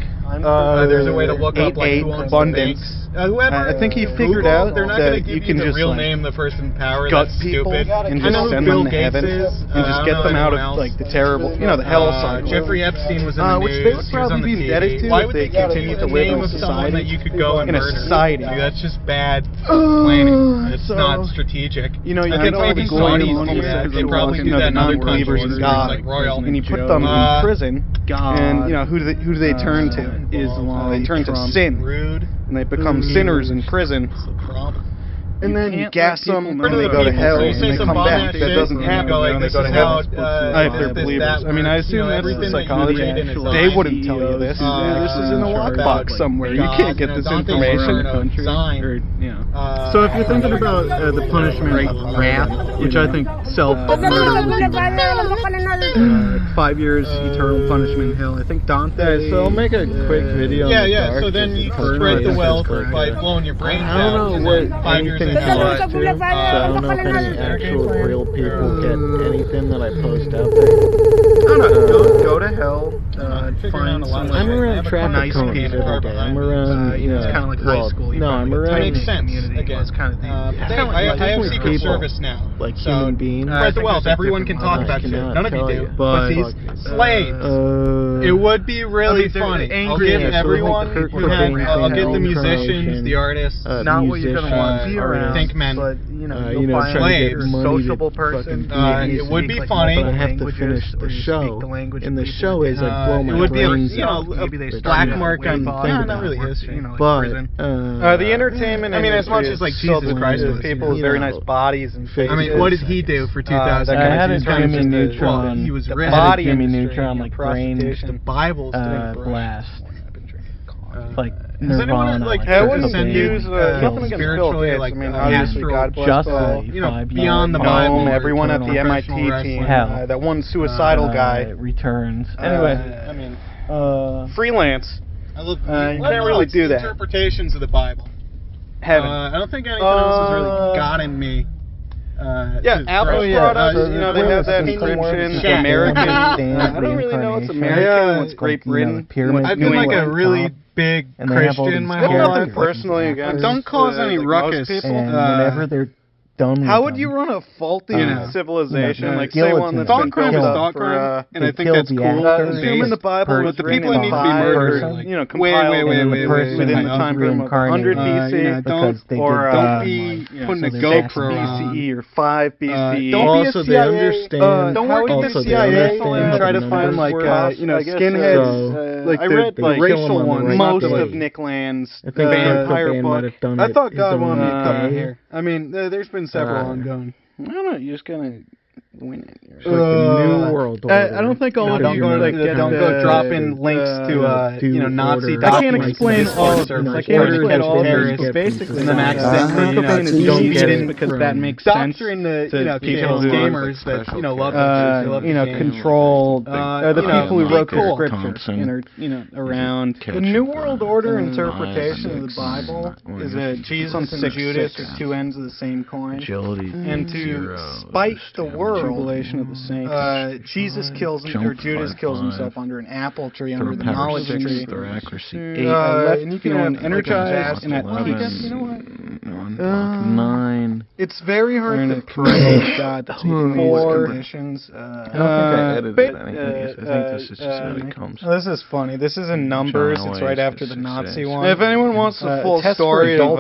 there's a way to look up like who owns abundance. I think he figured out that you can just real name the first in power. Gut people and just send them to heaven and just get them out of like the terrible, the hell cycle. Jeffrey Epstein was in the news. Which they would probably be indebted to if they continue to live in society. That you could go and in a society. That's just bad planning. It's not strategic. You get all the glorious homosexuals and the non-believers in God, and you put them in prison. And who do they turn to? Islam. They turn to sin. And they become sinners in prison. And then you gas them, and they go to hell, and they come back. That doesn't happen. They go to hell. If they're believers. I mean, I assume that's psychology. They wouldn't tell you this. This is in a lockbox somewhere. You can't get this information. So if you're thinking about the punishment of wrath, which I think self-murder would be 5 years eternal punishment in hell, I think Dante... So I'll make a quick video. Yeah, so then you spread the wealth by blowing your brains out. I don't know what 5 years so I don't know if any actual real people get anything that I post out there. I don't know. Go to hell. Find someone. I'm around traffic cones every day. I'm around, it's kind of like high school. No, I'm around. It makes sense. Again, it's kind of thing. I have Secret Service now. Like human beings. Spread the wealth. Everyone can talk about shit. None of you do. Pussies. Slaves. It would be really funny. I'll get everyone. I'll get the musicians, the artists. Not what you're gonna want to be around. Think men. But you'll find a sociable person. It would be funny. But I have to finish the show. And the show is like blow my brains out. Maybe they black mark on not really history. But the entertainment. I mean, as much as like Jesus Christ with people with very nice bodies and faces. I mean, what did he do for 2,000 years? I had a Jimmy Neutron. He was rich. Body Jimmy Neutron like brain the Bible's blast. Like Nirvana. I wouldn't use spiritually, like obviously God bless beyond the Bible. Everyone at the MIT team, that one suicidal guy returns. Anyway, I mean, freelance. You can't really do that. Interpretations of the Bible. Heaven. I don't think anything else has really gotten me. Apple's products, they have that encryption, American. I don't really know what's American, what's Great Britain. I've been like a really big Christian my whole life. Personally, again, don't cause any ruckus. Whenever they're done with how would you run a faulty civilization, like say one that's been built up for, and I think that's cool. Assuming the Bible was written in 5, compiled within the time frame of 100 BC, don't be putting a GoPro BCE or 5 BCE. Don't be a CIA. Don't work at the CIA and try to find like skinheads. Like the racial ones. Most of Nick Land's vampire book. I thought God wanted me to come here. I mean, there's been several ongoing. I don't know. You just gotta winning. It's like the New World Order. I don't think all of you don't go dropping links to Nazi. I can't explain all of them. I can't explain all of them. But basically, and then accidentally, don't get it because that makes sense doctoring to people gamers that love control the people who wrote the scripture and are around. The New World Order interpretation of the Bible is that Jesus and Judas are two ends of the same coin. And to spite the world, tribulation of the saints. Jesus kills or Judas kills himself under an apple tree, under the knowledge tree. Their accuracy. And you can have energized and at peace. You know what? 9. It's very hard to praise God for conditions. I don't think I edited anything. I think this is just how it comes. This is funny. This is in Numbers. It's right after the Nazi one. If anyone wants the full story of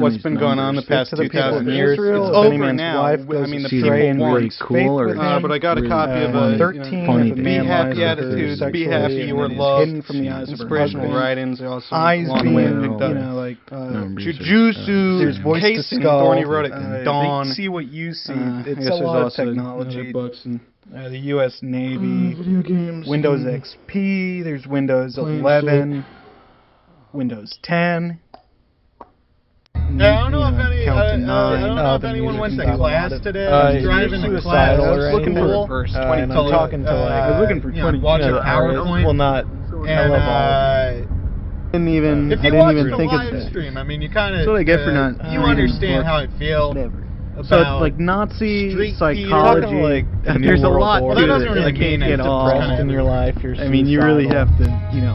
what's been going on the past 2,000 years, it's over now. I mean, the people want cool, but I got a copy of 13 Be Happy Attitudes, Be Happy You Were Loved, hidden from the eyes of inspirational writings. Also, eyes being picked up. Like Jujutsu, there's Voice to Skull. Thorny wrote it. Dawn. See what you see. It's a lot of technology. Books and the U.S. Navy, video games, Windows XP. There's Windows 11, Windows 10. Yeah, I don't know if anyone went to class today. I was driving to class. I was looking for verse 20. I'm talking to I was looking for 20. Watch a PowerPoint. Well, not. And I didn't even think of that. Live stream, I mean, you kind of. That's what I get for not. You understand how it feels. So like Nazi psychology, there's a lot to it. Like you get lost in your life. I mean, you really have to,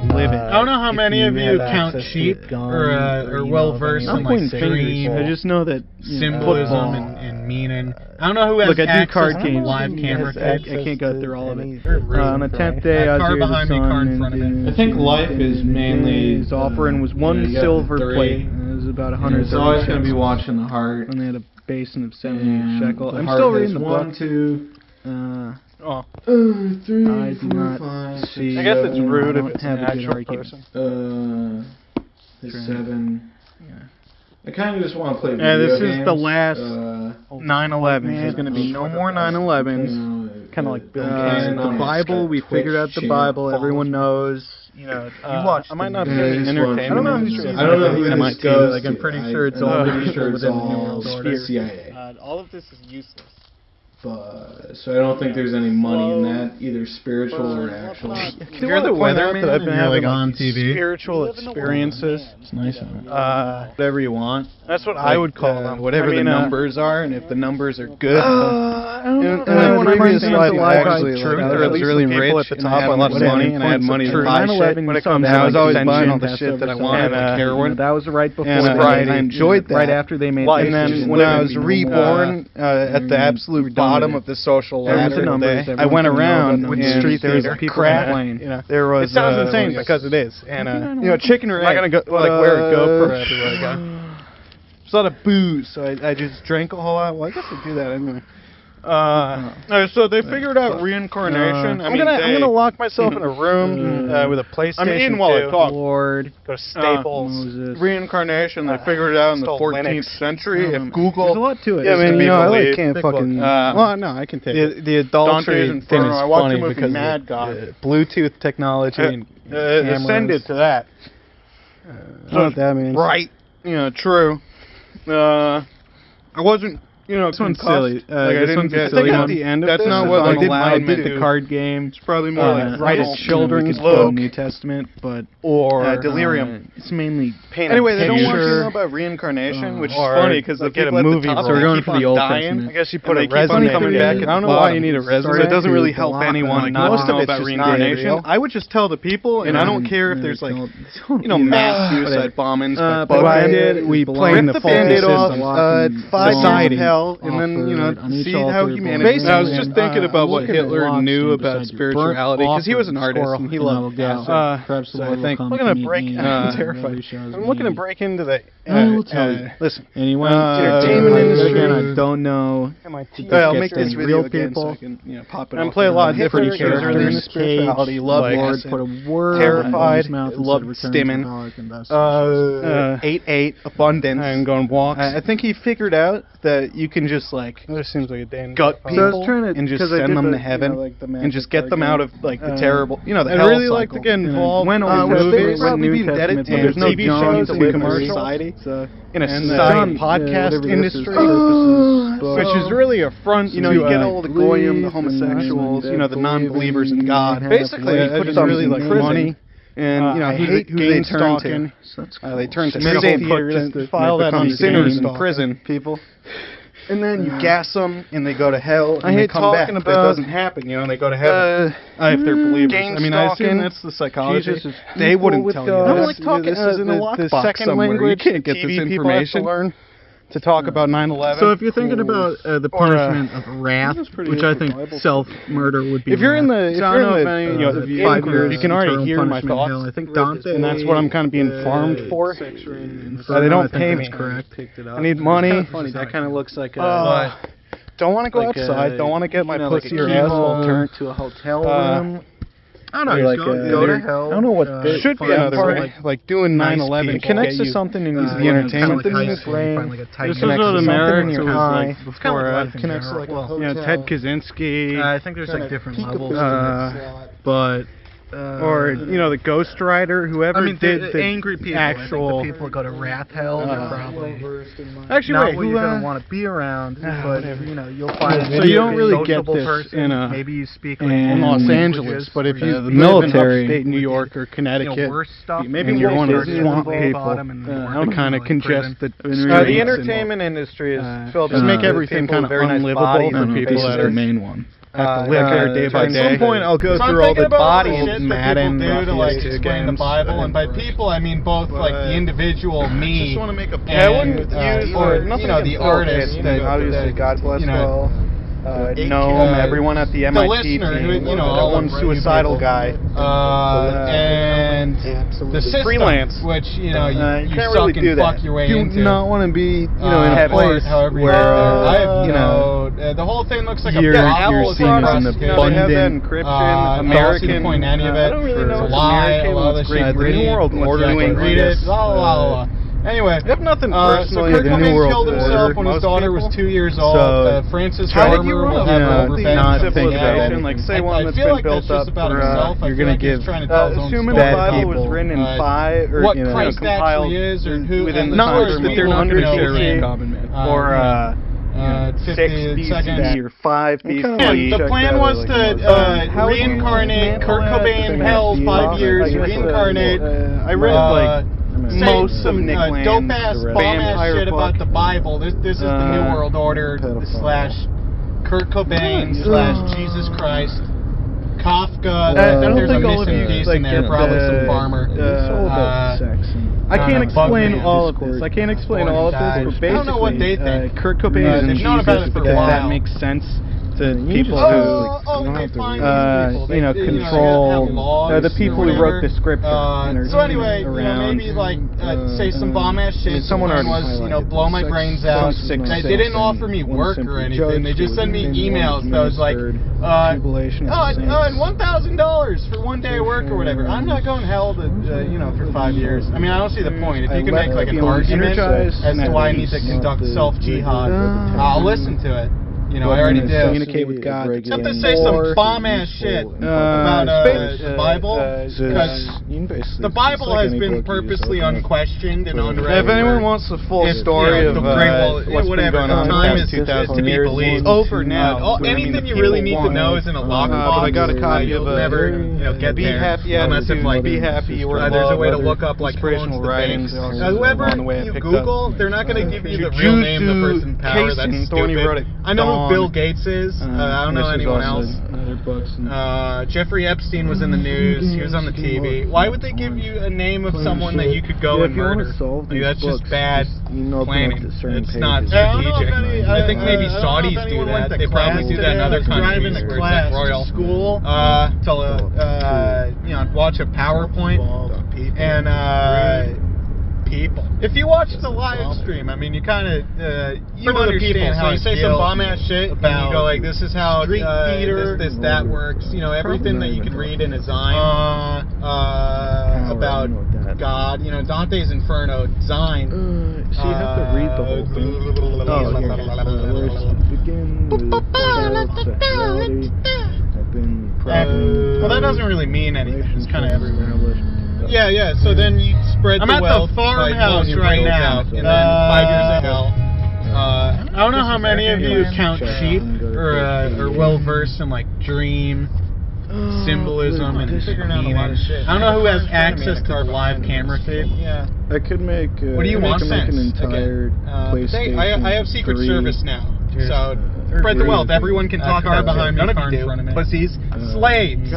live it. I don't know how many of you count sheep or are well versed in like Scream. I just know that symbolism and meaning. I don't know who has access card to live camera. I can't go through all of it. On the 10th day, I was car behind me, car in front of me. I think life is mainly. His offering was one silver plate. It was about 100. It's always going to be watching the heart. And they had a basin of 70 shekel. I'm still reading the book. 1, 2, 3, I do 4, not 5, see. I guess it's rude if it's have an a good actual argument. Person. 7. I kind of just want to play video games. This is the last 9/11. There's going to be no more 9/11s. Kind of like Bill Gates. The Bible, we figured out the Bible. Everyone knows. You watch. I might not be entertained. I don't know who's I don't know who this goes. Like I'm pretty sure it's all CIA. All of this is useless. So I don't think there's any money in that, either spiritual or actual. You're the weatherman that I've been having on TV. Spiritual experiences. It's nice. Whatever you want. That's what I would call them. Whatever the numbers are, and if the numbers are good. In my previous life, I actually was really rich at the top, a lot of money, and I had money to buy shit. When it comes to I was always buying all the shit that I wanted, like heroin. That was right before. I enjoyed that. Right after they made. And then when I was reborn at the absolute bottom of the social ladder, I went around with street theater crap. There was. It sounds insane because it is. And chicken or egg. I'm not gonna go like wear a GoPro everywhere I go. There's a lot of booze, so I just drank a whole lot. Well, I guess I do that anyway. So they figured out reincarnation. I'm gonna lock myself in a room with a PlayStation. I'm eating while I talk. Lord, go to Staples. Reincarnation. They figured it out in the 14th century. If Google, there's a lot to it. Yeah, I mean, I can't fucking. Well, no, I can take it. The adultery thing is funny because Mad God, Bluetooth technology and ascended to that. So what that means. Right. True. I wasn't. This one's silly. This one's silly. At the end of that's this, not what I did the card game. It's probably more like right as children's book, New Testament, but or Delirium. It's mainly anyway. They don't want you to know about reincarnation, which is funny because they get a movie. So we're going for the Old Testament. I guess you put a resume coming back. I don't know why you need a resume. It doesn't really help anyone not to know about reincarnation. I would just tell the people, and I don't care if there's like mass suicide bombings. But we played the Band-Aid off. 5 years hell. And then, see how humanity... Basically, I was just thinking about what Hitler knew about spirituality, because he was an artist, and he loved acid. So I think, I'm looking to break... I'm terrified. I'm looking to break into the... listen. Anyway, entertainment industry, I don't know. I'll make this video again so I can pop it off. And play a lot of different characters. Spirituality, love Lord, put a word terrified, loved stimming. 8-8, abundance. I'm going walks. I think he figured out that you you can just like That seems like a dangerous gut problem. people So I was trying to- and just 'cause I send did them the, to heaven you know, like the and just get them Magic out of like the Arcade. terrible, you know, the I'd hell really cycle. like to get involved When all with movies, probably New be indebted Testament, to there's no TV John shows to and live in commercials. society, in a and, society podcast whatever industry, this is, which is really a front you know, to, you get all the goyim, the believe homosexuals, and you know, the non-believers in God. Basically, They put it's them really in like prison. money. And you know, I who hate who gain they turn stalking. to. They turn to Maybe state they put theaters, just file that on become sinners gain in stalking prison, people. And then you gas them, and they go to hell, and I they hate come back. talking But it about, doesn't happen, you know. They go to heaven if they're believers. gain I mean, I assume stalking. that's the psychology. Jesus is They equal wouldn't with tell God. you. I don't This. like talking, This is in a the lockbox second somewhere. language You can't get TV this people have to information learn. to talk about 9/11. So if you're thinking about the punishment of wrath, which I think self-murder would be. If you're in the, wrath. if So I you're don't in know the, if, you know, the 5 in-group, years you can already eternal hear my punishment in thoughts, hell. I think Dante, and that's what I'm kind of being farmed for. They don't pay me. Correct. I need money. That kind of looks like Don't want to go like outside. Don't want to get my like pussy a or keyhole asshole turned to a hotel room. I don't know. Like go to hell. I don't know what there should be another part, way. Like doing nice 9/11 people. connects to Get you, something in the kind of entertainment like high business. school, you find like a tight This is Connects what to something America in your was eye. like before. Connects to like a hotel. You know, Ted Kaczynski. I think there's like different levels. But or you know the Ghost Rider, whoever I mean, did the angry people. actual. I think the people that go to Wrath Hell are probably Actually, not wait, what who, you're gonna want to be around, but you know you'll find. So you don't really get sociable this person. in a Maybe you speak like in Los Angeles, but if you the live military, in upstate New York or Connecticut, worse stuff, maybe and you're you're one of one those of swamp those people to kind of congest the the entertainment industry is filled with just make people everything with kind of very nice unlivable bodies for and people that faces. are the main one. have to live there day by day. At some point, I'll go So I'm through all thinking the about all the body shit Madden that people do to like Mafia explain the games. Bible, and by people I mean both like the individual me. Just want to make a and, I wouldn't use or nothing you know the against artist that obviously that, God bless you know, Gnome, everyone at the MIT listener, team, who, you know, that all one of you suicidal people. guy, and the system, freelance, which you know you can't suck really and do fuck that. your way Do into. not want to be, in a or place however you where I have you know the whole thing looks like a you're brothel with seen as an prostitutes. abundant American point any of it. I don't really know It's a if lie. American A lot of was the great shit British. New World Order. doing Read it. this. La la la. Anyway, I have nothing so personally Kurt the New Cobain World killed himself Order. when his Most daughter people. was 2 years old. So, Francis how did Farmer you run will a have her healthy revenge. civilization? Like, say one that's feel been like built that's up just about for, himself. I you're feel gonna like he's give, trying to tell his own assuming story. the Bible was written in five, or what you know, Christ compiled actually is, or who, within the not times that they're under understated, or 6 BC or 5 BC. The plan was to reincarnate Kurt Cobain hell 5 years, reincarnate. I read like most of Nick Land's dope ass bomb ass shit book. about the Bible. This is the New World Order slash Kurt Cobain slash Jesus Christ. Kafka. There's a missing piece in there. Probably some farmer. It's all about sex. I can't explain all of this. I can't explain all of this, but basically, I don't know what they think. Kurt Cobain is they've known about it for a while. that makes sense to people who, control the people who wrote the script. So anyway, maybe like say some bomb ass shit. Someone Someone was, blow my brains out. They didn't offer me work or anything. They just sent me emails that was like, and $1,000 for 1 day of work or whatever. I'm not going to hell for 5 years. I mean, I don't see the point. If you can make like an argument as to why I need to conduct self-jihad, I'll listen to it. I already do. Communicate with God. Except to say some bomb-ass shit about the Bible, because the Bible has been purposely unquestioned and unread. If anyone wants the full story of what's been going on in the past 2,000 years, it's over now. Anything you really need to know is in a lockbox. But I got a copy of You'll never get Be there. Happy, unless if like Be Happy, you were there's a way to look up like inspirational writings. Whoever you Google, they're not going to give you the real name of the person in power. That's stupid. I know who Bill Gates is. I don't know anyone else. Jeffrey Epstein was in the news. He was on the TV. Why would they give you a name of someone that you could go and murder? That's just bad planning. It's not strategic. I think maybe Saudis do that. They probably do that in other countries where it's like royal school. Watch a PowerPoint and people. If you watch the live stream, I mean, you kind of you understand how you say some bomb ass shit about. And you go like, this is how street theater, this that works. Everything that you can read in a Zine about God, you know, Dante's Inferno, Design. So you have to read the whole thing. Oh, here. Where's begin with child sexuality. I've been well, that doesn't really mean anything. It's kind of everywhere. Yeah. So then you spread the wealth. I'm at the farmhouse right now. And then 5 years of hell. I don't know how many of you count sheep or are well versed in like dream symbolism and meaning. I don't know who has access to our live camera feed. Yeah. I could make. What do you want? Make an entire PlayStation. I have Secret Service now, so spread the wealth. Everyone can talk car behind me, car in front of me. Pussies, slaves.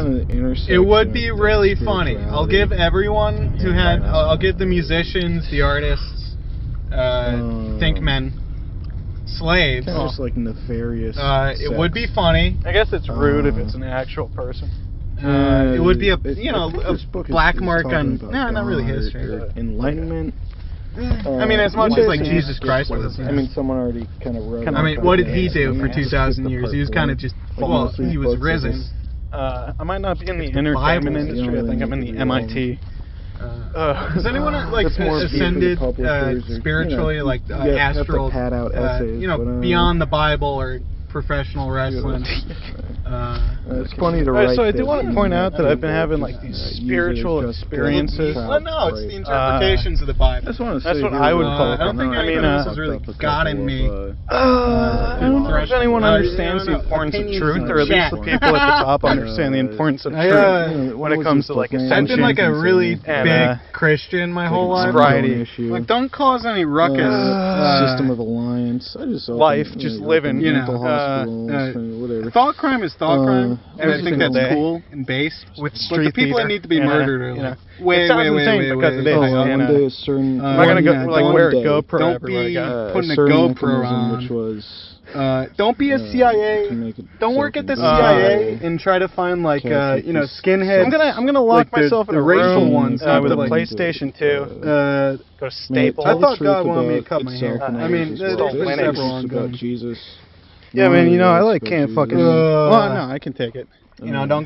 It would be really funny. I'll give everyone who had. I'll give the musicians, the artists, think men. Slaves. Kind of just like nefarious. It would be funny. I guess it's rude if it's an actual person. It would be a black mark on. No, not really history. Enlightenment. I mean, as much as like Jesus Christ was. I mean, someone already kind of wrote. I mean, what did he do for 2,000 years? He was kind of just. Well, he was risen. I might not be in the entertainment industry. I think I'm in the MIT. Has anyone like ascended spiritually, like astral, beyond the Bible or professional wrestling? It's funny to write. So I do want to point out that I've been having like these spiritual experiences. Well, no, it's the interpretations of the Bible. That's what I would call it. I don't think anyone else has really gotten me. I don't know if anyone understands the importance of truth, or at least the people at the top understand the importance of truth when it comes to like ascension. I've been like a really big Christian my whole life. Sobriety. Like, don't cause any ruckus. System of Alliance. Life, just living. You know, whatever. Thought crime is thought crime, and I think that's cool and base. With the people that need to be murdered are like, wait. Am I gonna go like wear a GoPro? Don't be putting a GoPro on. Which was. Don't be a CIA. Don't work at the CIA and try to find like skinheads. I'm gonna lock myself in a racial room ones with a PlayStation 2. Go to Staples. I thought God wanted me to cut my hair. I mean, there's several about Jesus. Yeah, man. I like can't fucking. Well, no, I can take it. Don't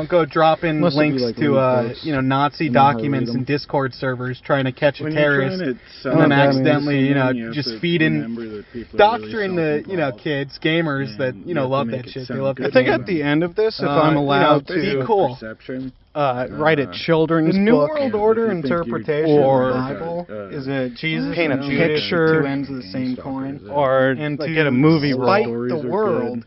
go dropping links to Nazi documents and Discord servers trying to catch a terrorist and then accidentally just feeding doctrine to kids, gamers that love that shit. They love. I think at the end of this, if I'm allowed to be cool. Write a children's book. The New World Order interpretation or of the Bible is a Jesus paint a picture, two ends of the same coin, or and to get a movie fight role. the world.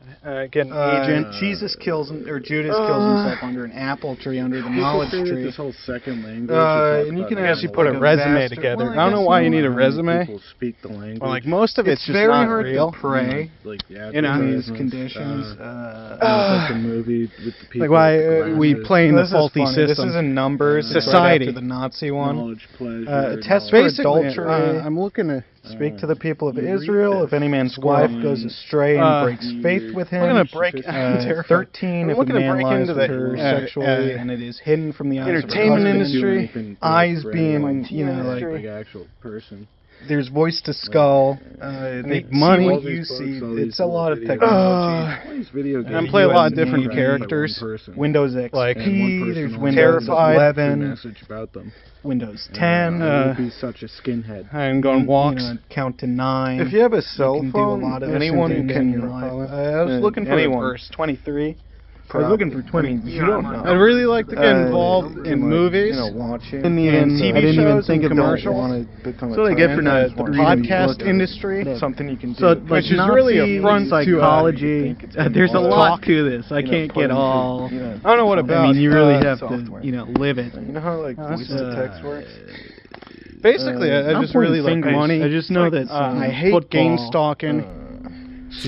Get an agent. Judas kills himself under an apple tree, under the knowledge tree. This whole second language. And you can actually put a resume together. I don't know why you need a resume. People speak the language. Well, like most of it's just very not hard real. to pray in these conditions. Like a movie with the people. Like why we play in the faulty system. This is in Numbers. Society. Right after the Nazi one. Knowledge, pleasure, test for Basically, adultery. I'm looking to speak to the people of Israel. If any man's wife goes astray and breaks faith with him. I'm going to break 13 if a man lies with her sexually and it is hidden from the eyes entertainment of industry. Eyes being like actual person. There's voice to skull. Make money. What you see. It's a lot of technology. And play a lot of different characters. Windows XP. Like there's Windows 11. Message about them. Windows 10. Would be such a skinhead. I'm going walks. Count to 9. If you have a cell phone, anyone can. I was looking for verse 23. I was looking for 20. You don't know. I'd really like to get involved in movies, watching in the TV shows, and commercials. So they get for the podcast industry. Something you can do. So, which is really a front psychology. There's a lot to this. I can't get all. I don't know what about. I mean, you really have to, live it. You know how voice to text works? Basically, I just really like money. I just know that I hate game stalking.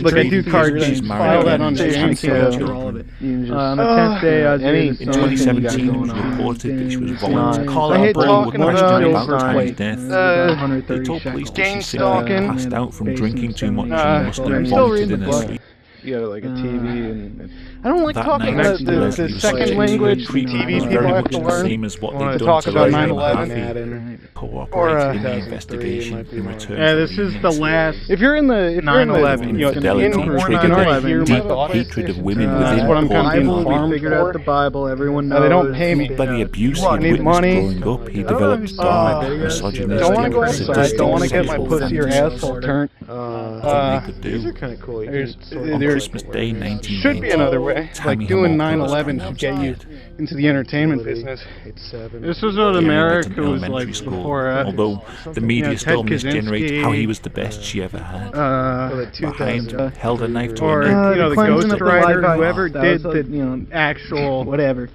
Look, I do card games. File that on the all of it. On the 10th day, I was in 2017, it was reported that she was violent. I hate talking about Valentine's death. They told police that she sickly passed out from drinking too much and must have vomited in her sleep. you know, like a TV and I don't like That talking night, about the Leslie second said language treatment TV was people very have much to the learn. same as what Want they'd to done talk to about Leslie 9/11. cooperated in the investigation in return Yeah, for this leaving is the him last. If you're in the 9/11, you know, infidelity in triggered can already hear my thoughts. hatred of women That's within what I'm kind of being Paul informed. Figured out the Bible. Everyone knows. They don't pay me. Fueled by the abuse he I had need witnessed money. growing up, he developed dark, misogynistic, Don't want to go outside. sadistic Don't want to get my sexual pussy or fantasies. asshole turned. These are kind of cool. On Christmas Day 1990, should be another way. Tammy Like doing Hamilton was 9/11 coming to get you outside. into the entertainment business. This was what They America met in was like elementary school, before. although the media Ted still misgenerates Kaczynski, how he was the best she ever had. Behind her, 2000, held a knife to or her neck. you know, the Ghost Rider, whoever That did was the actual whatever.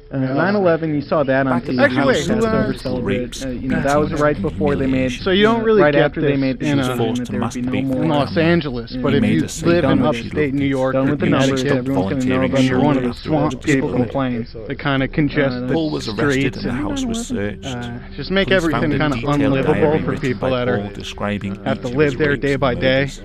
9/11, you saw that on TV. Actually, wait, who rapes, you know, that was right before they made. So you don't really right get after this they made in, the decision that there would be no more in Los Angeles, but He if made you the same live in comment she upstate loved New York Done or with the Connecticut, numbers, everyone's going to know about you're it. one of the swamp people complain. They kind of congest Paul was the arrested streets and the house was searched. just make Police everything found a kind of detailed unlivable diary for written people by that Paul describing have to each of live his there rapes day and by day. murders.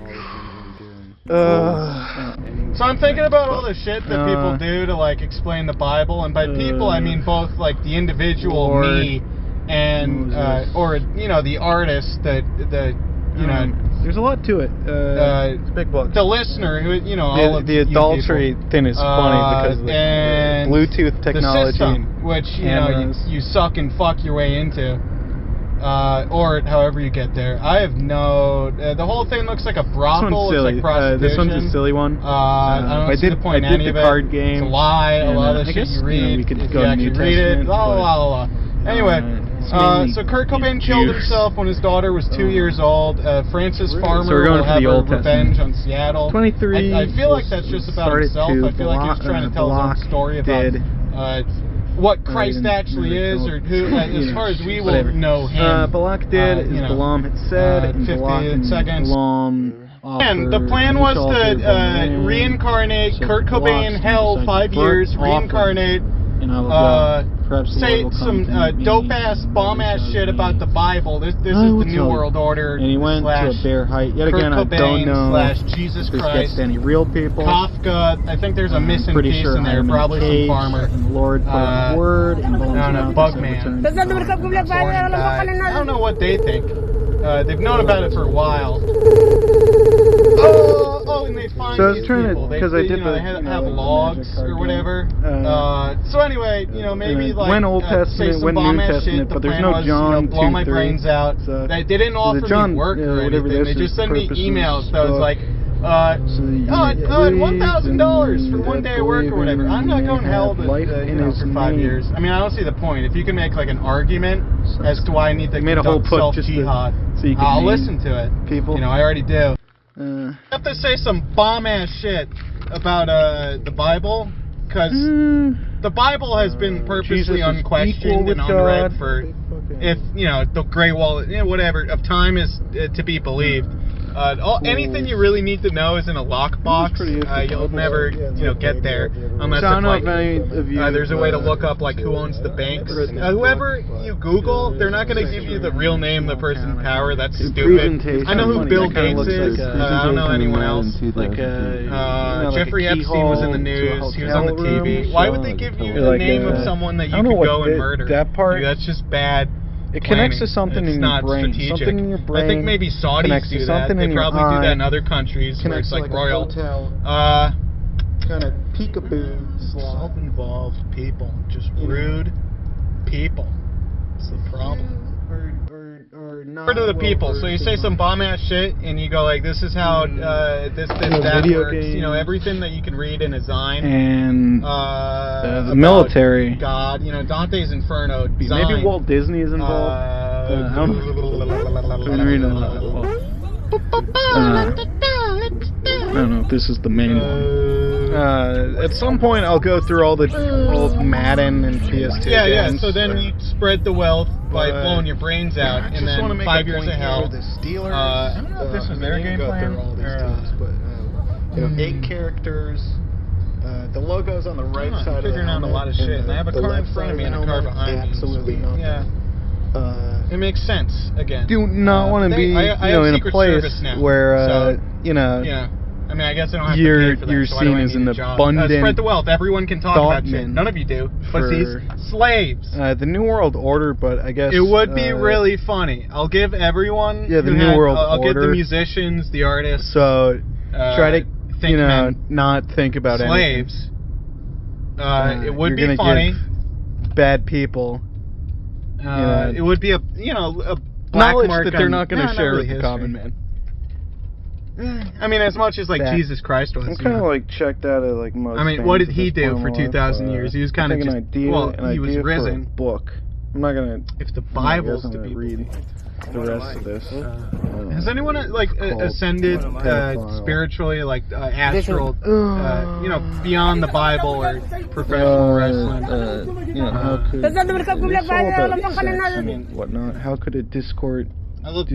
So I'm thinking about all the shit that people do to like explain the Bible, and by people I mean both like the individual Lord, me and or you know the artist that the you know there's a lot to it. It's a big book. The listener who you know all of the you adultery people. thing is funny because of the and Bluetooth technology, the system, which you know you suck and fuck your way into. Or however you get there. I have no... the whole thing looks like a brothel. This one's silly. It's like prostitution. This one's a silly one. I don't see the point in any of it. card game. It's a lie. A lot of I the shit guess, you read, we could if go you to actually New read it. Testament, La la la la. Anyway, so Kurt Cobain killed himself when his daughter was 2 years old. Francis Farmer we're going will for have the her Old revenge Testament. on Seattle. 23. I feel like that's just about himself. I feel like he was trying to tell his own story about what Christ actually is, or who, as far as we will know him. Balak did, as Balaam had said, and 50 seconds. Balaam And the plan was to reincarnate Kurt Cobain, hell, 5 years, reincarnate, say some dope-ass, bomb-ass shit about the Bible. This is the New World Order. And he went to a bear height. Yet again, I don't know Jesus if this Christ. gets to any real people. Kafka, I think there's a missing pretty piece sure in there, probably some farmer. And the Lord put a word in Balaam's mouth. Bugman. I don't know what they think. They've known about it for a while. Oh, and they find these people. Because they have logs or whatever. So anyway, you know, maybe like when Old Testament, when New Testament, but there's no John 2:3. Blow my brains out. They didn't offer me work or anything. They just sent me emails. So it's like, $1,000 for 1 day of work or whatever. I'm not going hell for 5 years. I mean, I don't see the point. If you can make like an argument as to why I need to conduct self-jihad, I'll listen to it. People, you know, I already do. I have to say some bomb-ass shit about the Bible, because the Bible has been purposely unquestioned and unread for, if, you know, the Great Wall, you know, whatever, of time is to be believed. Anything you really need to know is in a lockbox. You'll never, you know, get there unless it's like there's a way to look up like who owns the banks. Whoever you Google, they're not going to give you the real name of the person in power. That's stupid. I know who Bill Gates is. I don't know anyone else. Jeffrey Epstein was in the news. He was on the TV. Why would they give you the name of someone that you could go and murder? That part. That's just bad. It connects to something in your brain. Strategic. Something in your brain. I think maybe Saudis do that. They probably do that in other countries where it's like royal. Kind of peekaboo. Self-involved people, just rude people. That's the problem. Or to the people. So you say some bomb-ass shit, and you go like, "This is how that works." You know, everything that you can read in a Zine. And the military. God, you know, Dante's Inferno. Maybe Walt Disney is involved. I don't know if this is the main one. At some point, I'll go through all the old Madden and PS2 games. So then you spread the wealth by blowing your brains out, and then 5 years of hell. I don't know if this was their game plan. You know, 8 characters. The logo's on the right side of the figuring out a lot of shit. And I have a car in front of me and a car behind me. Absolutely nothing. Yeah. It makes sense, again. Do not want to be, in a place where, you know... I I mean, I guess I don't have you're to pay for that, so why do seen I as need an a job? abundant Spread the wealth. Everyone can talk about shit. thoughtman None of you do. But for- these slaves. The New World Order, but I guess It would be really funny. I'll give everyone. Yeah, the who New had- World I'll give the Order. musicians, the artists. So try to think you know men. not think about Slaves. anything. It would You're be gonna funny. give bad people. It would be a black knowledge mark that they're on- not going to not share really with the history. common man. I mean, as much as like That- Jesus Christ was. I'm you kind of know. like checked out of like most. I mean, what things did at he this do point for in my life. 2,000 years? He was kind of I think just an idea, well, an he was idea risen. for a book. I'm not gonna. If the I'm Bible's not to gonna be read the rest of this. Has anyone ascended spiritually, like astral, beyond the Bible or professional wrestling? How could it's all about sex and whatnot. How could a discourse Well,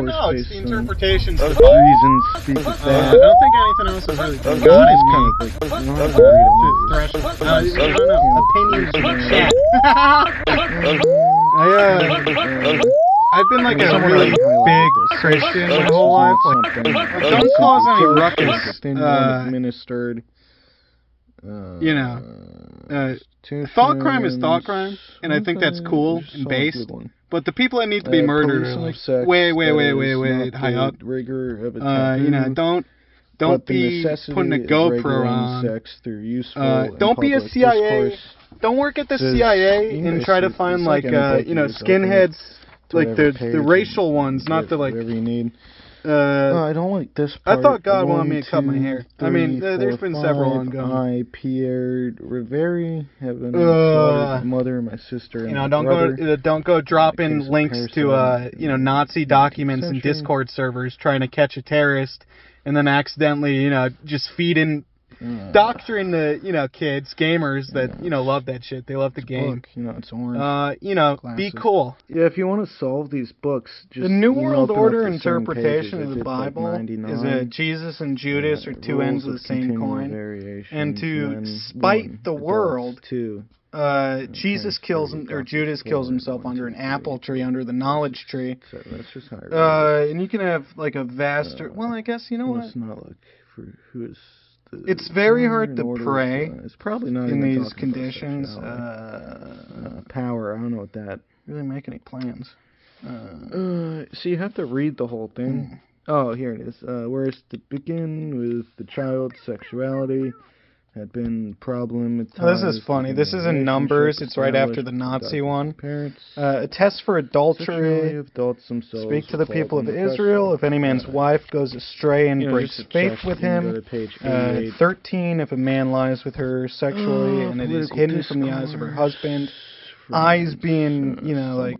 no, it's based the on interpretations. reasons speak of I that? don't think anything else is really got in me. You don't have to read all of I don't know. Opinions chat. I've been like a really big Christian my whole life. Like, don't cause any ruckus. Ministered. Thought crime is thought crime, and I think that's cool and base. But the people that need to be murdered are like way high up. Rigor of don't be putting a GoPro on. Sex through useful don't be a public CIA. discourse. Don't work at the CIA and try to find like skinheads, like the racial ones, not the like. Whatever you need. I don't like this part. I thought God wanted me to cut my hair. I mean, there's been several ongoing. I, Pierre Riveri, have been slaughtered my mother, my sister, and my brother. Don't go dropping links to Nazi documents and Discord servers trying to catch a terrorist, and then accidentally just feeding doctoring the kids, gamers that love that shit. They love the game. Look, it's orange. Be cool. Yeah, if you want to solve these books, just the New World open up Order the same interpretation pages. of the It's like Bible 99. is that Jesus and Judas are two ends of the same coin, and to spite the world, Jesus kills him, or Judas kills himself under an apple tree, under the knowledge tree. So that's just how I and you can have like a vaster. Well, I guess you know what. It's not like for who is. It's very hard to pray it's probably not in even these conditions. Power, I don't know what that. Really make any plans. So you have to read the whole thing. Oh, here it is. Whereas to begin with the child's sexuality had been problem at times. This is funny. This is in Numbers. It's right after the Nazi one. A test for adultery. Adults themselves Speak to the people of Israel. If any man's wife goes astray and breaks faith with him. 13. If a man lies with her sexually and it is hidden from the eyes of her husband. Eyes being, like.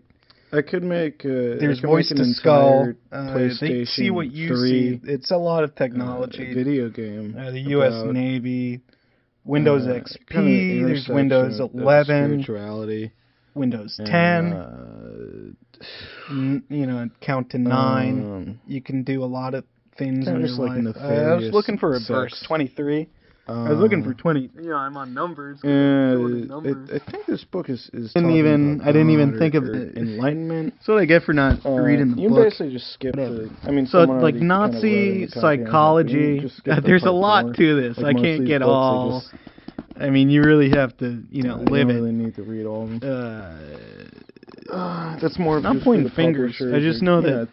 I could make. There's voice to skull. They see what you see. It's a lot of technology. Video game. The U.S. Navy. Windows XP, there's Windows 11, spirituality, Windows 10, count to 9. You can do a lot of things in your life. I was looking for a verse 23. I was looking for 20. I'm on numbers. I think this book is I didn't even think of enlightenment. That's what I get for not reading the you book. You basically just skip the. I mean, so like Nazi psychology. There's a lot to this. I can't get all. I mean, you really have to, live it. You don't really need to read all of them. That's more. Not pointing fingers. I just know that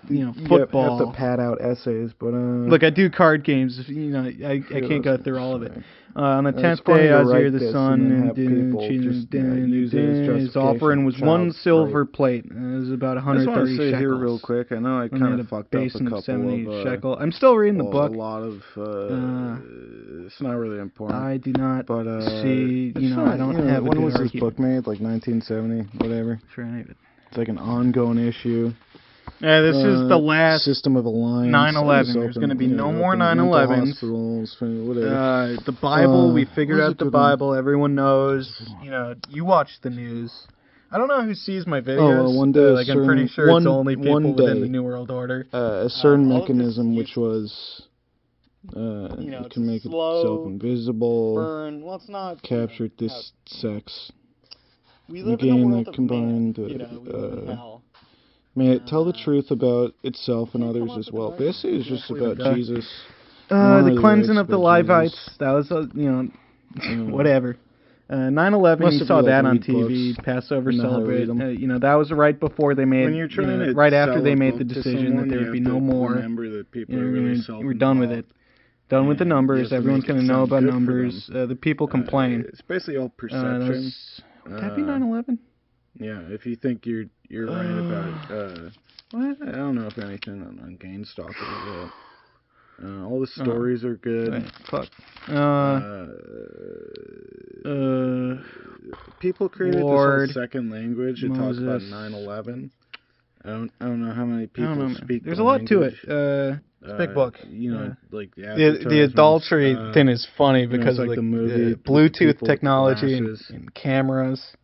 football. You have to pad out essays, but look, I do card games. I can't go through all of it. On the 10th day, Azir the sun his offering was 1 silver plate. It was about 130 shekels. Here real quick. I know I kind of fucked up a couple of 70 shekel. I'm still reading the book. A lot of. It's not really important. I do not see. I don't have. When was this book made? Like 1970, whatever. Sure, anyway. It's like an ongoing issue. Yeah, this is the last System of Alliance. 9/11. There's going to be no more 9/11s. The Bible, we figured out the Bible. Everyone knows. You watch the news. I don't know who sees my videos. One day, I'm pretty sure it's only people within the New World Order. A certain mechanism which was it can make itself invisible. Burn. Well, it's not captured this sex. We live in a world of combined. We live in hell. May it tell the truth about itself and others as well. Basically, it's just about Jesus The cleansing of the Levites. That was, whatever. 9/11, you saw that on TV. Passover celebrate. That was right before they made. When you're trying right after they made the decision that there would be no more. Remember that people are really we're done with it. Done with the numbers. Everyone's going to know about numbers. The people complain. It's basically all perception. Would that be 9/11? Yeah, if you think you're right about well, I don't know if anything on GameStop is good. All the stories are good. Fuck. People created Lord, this whole second language. It talks about 9/11. I don't know how many people speak. There's a lot to it. It's a big book. Like the adultery thing is funny because like of the movie, Bluetooth technology and cameras.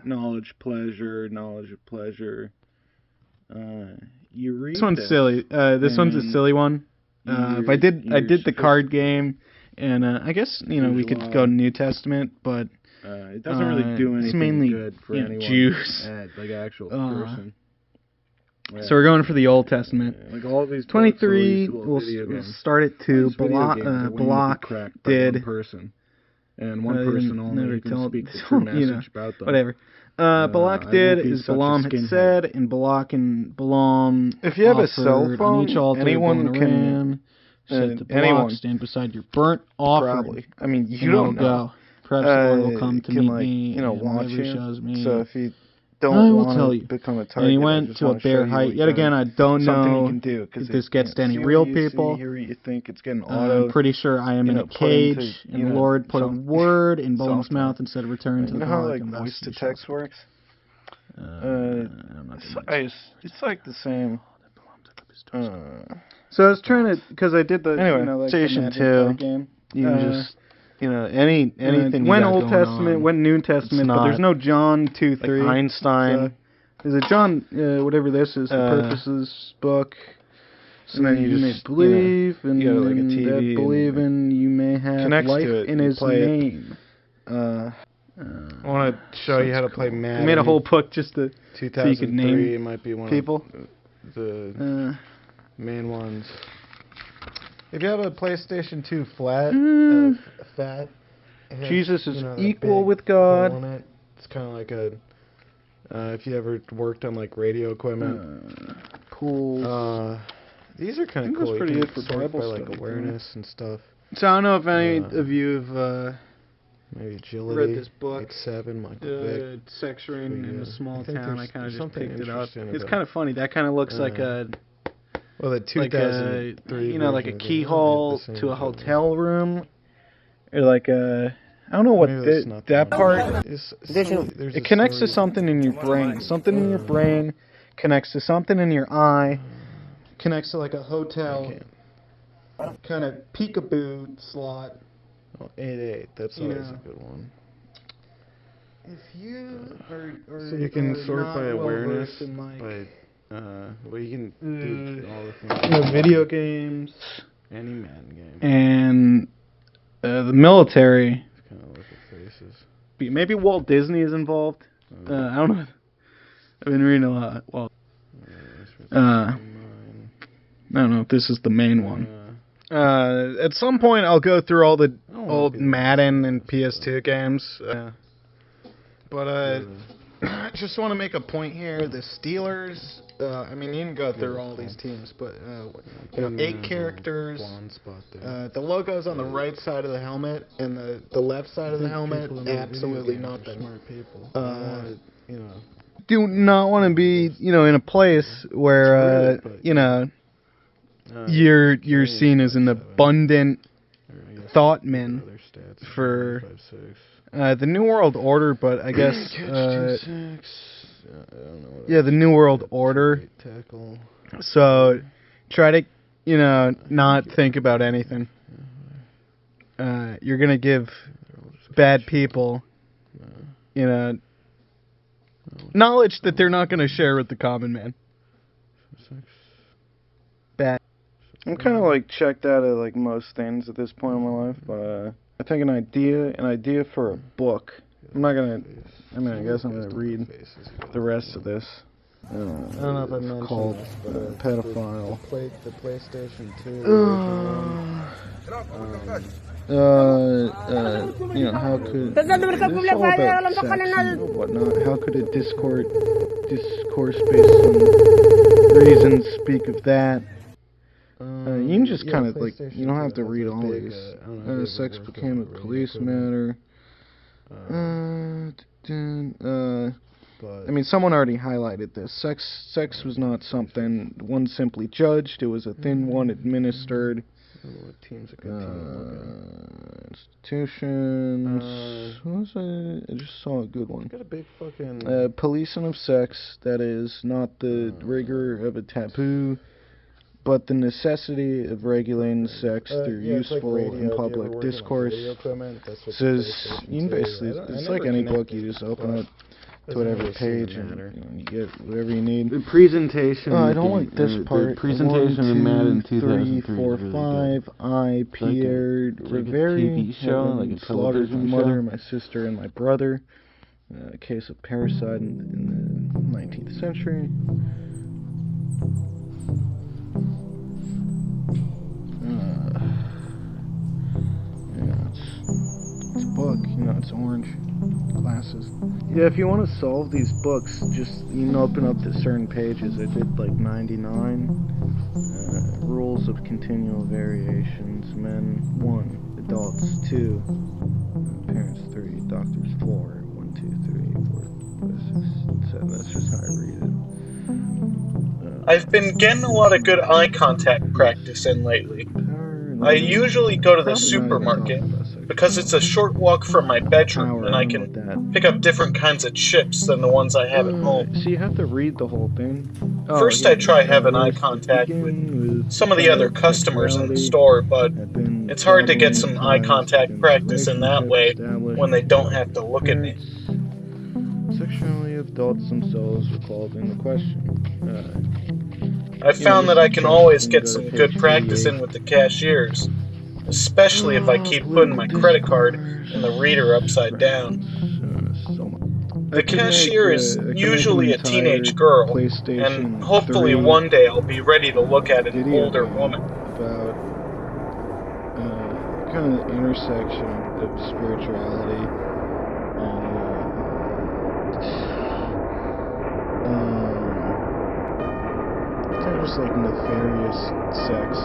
Knowledge, pleasure, knowledge of pleasure. You read this one's silly. This one's a silly one. I did the card game, and I guess we could go New Testament, but it doesn't really do anything it's mainly good for anyone. Jews, like actual person. Yeah. So we're going for the Old Testament. Like all these 23. We'll start at 2. Balak did. Person. And one person only can speak the true message about them. Whatever. Balak did as Balaam had said, and Balak and Balaam. If you have a cell phone, each altar anyone can. Said to Balak, stand beside your burnt offering. Probably. I mean, you don't know. Go. Perhaps the Lord will come to meet me. Watch you. Shows me. So if you don't want to become a target, and he went to a bare height. Yet again, I don't know if this gets to any real people. You think it's getting auto. I'm pretty sure I am in a cage, and the Lord put a word in Balaam's mouth instead of return to the Balak. You know how voice to text works? It's like the same. So I was trying to, because I did the Station 2 game. You just anything. Went Old Testament, went New Testament, but there's no John 2:3. Like Einstein. There's a John, whatever this is, the Purposes book. So then you may just believe, and you like a TV that believe in you may have life in His name. I want to show you how to play Madden. I made a whole book just to so you could name it might be one people. Of the main ones. If you have a PlayStation 2 flat, Jesus is equal with God. It's kind of like a. If you ever worked on like radio equipment, pools. These are kind of cool. Pretty you good can for sort Bible by like study, awareness and stuff. So I don't know if any of you have maybe agility. read this book. 7, Michael Vick. Sexuring in a small town. I kind of just picked it up. It's about kind of funny. That kind of looks like a. Well, the 2003 like a keyhole to a hotel room, or like a. I don't know what that part is. It connects to something in your brain. Something in your brain connects to something in your eye. Connects to like a hotel. Kind of peekaboo slot. Oh, 8-8. That's always a good one. If you are so you can sort by awareness. By well, you can do all the things. Video games. Any Madden game. And the military. Kind of look at faces. Maybe Walt Disney is involved. I don't know. I've been reading a lot. Well, I don't know if this is the main one. At some point, I'll go through all the old Madden and PS2 games. But I just want to make a point here. The Steelers. I mean, you can go through all these teams, but 8 characters. The logo's on the right side of the helmet, and the left side of the helmet, absolutely nothing. Smart people. Do not want to be, in a place where, you're seen as an abundant thoughtman for the New World Order, but I guess the New World Order. So try to not think about anything. You're gonna give bad people knowledge that they're not gonna share with the common man. Bad. I'm kind of like checked out of like most things at this point in my life, but I think an idea for a book. I'm not gonna. I mean, I guess I'm gonna read the rest of this. I don't know if I mentioned called this, but Pedophile. The PlayStation 2 you know, how could it's all about sex and whatnot. How could a discourse based on reasons speak of that? You can just kind of like, you don't have to read all these. Sex became a police matter. I mean, someone already highlighted this. Sex was not something one simply judged. It was a thing one administered. Team's a good team. Institutions. What was I just saw a good one. Got a big fucking policing of sex, that is not the rigor of a taboo, but the necessity of regulating sex through useful and public discourse. Says, you can basically, it's like any book, you just open it to whatever page and you get whatever you need. The presentation. I don't like this part. The presentation in Madden 3, 2003 4, 5. I, Pierre TV show, like a slaughtered my television mother, show. my sister, and my brother. A case of parricide in the 19th century. It's a book, you know, it's orange. Glasses. Yeah, if you want to solve these books, just, you can open up to certain pages. I did like 99. Rules of continual variations. Men 1, adults 2, parents 3, doctors 4, 1, 2, 3, 4, 5, 6, 7. That's just how I read it. I've been getting a lot of good eye contact practice in lately. I usually go to the supermarket because it's a short walk from my bedroom and I can pick up different kinds of chips than the ones I have at home. So you have to read the whole thing? First I try having eye contact with some of the other customers in the store, but it's hard to get some eye contact practice in that way when they don't have to look at me. Sexually, adults themselves were called into question. I found that I can always get some good practice in with the cashiers, especially if I keep putting my credit card in the reader upside down. The cashier is usually a teenage girl, and hopefully one day I'll be ready to look at an older woman. About kind of the intersection of spirituality kind of just like nefarious sex.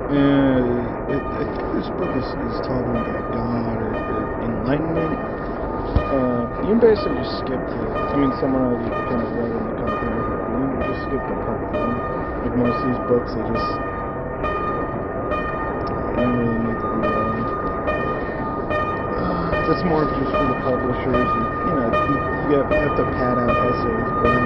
And I think this book is talking about God or enlightenment. You can basically just skip to, I mean, someone already kind of wrote in the copy, you can just skip to part 1. Like most of these books, they just, you don't really need to read on. That's more just for the publishers, and, you know, you have to pad out essays, but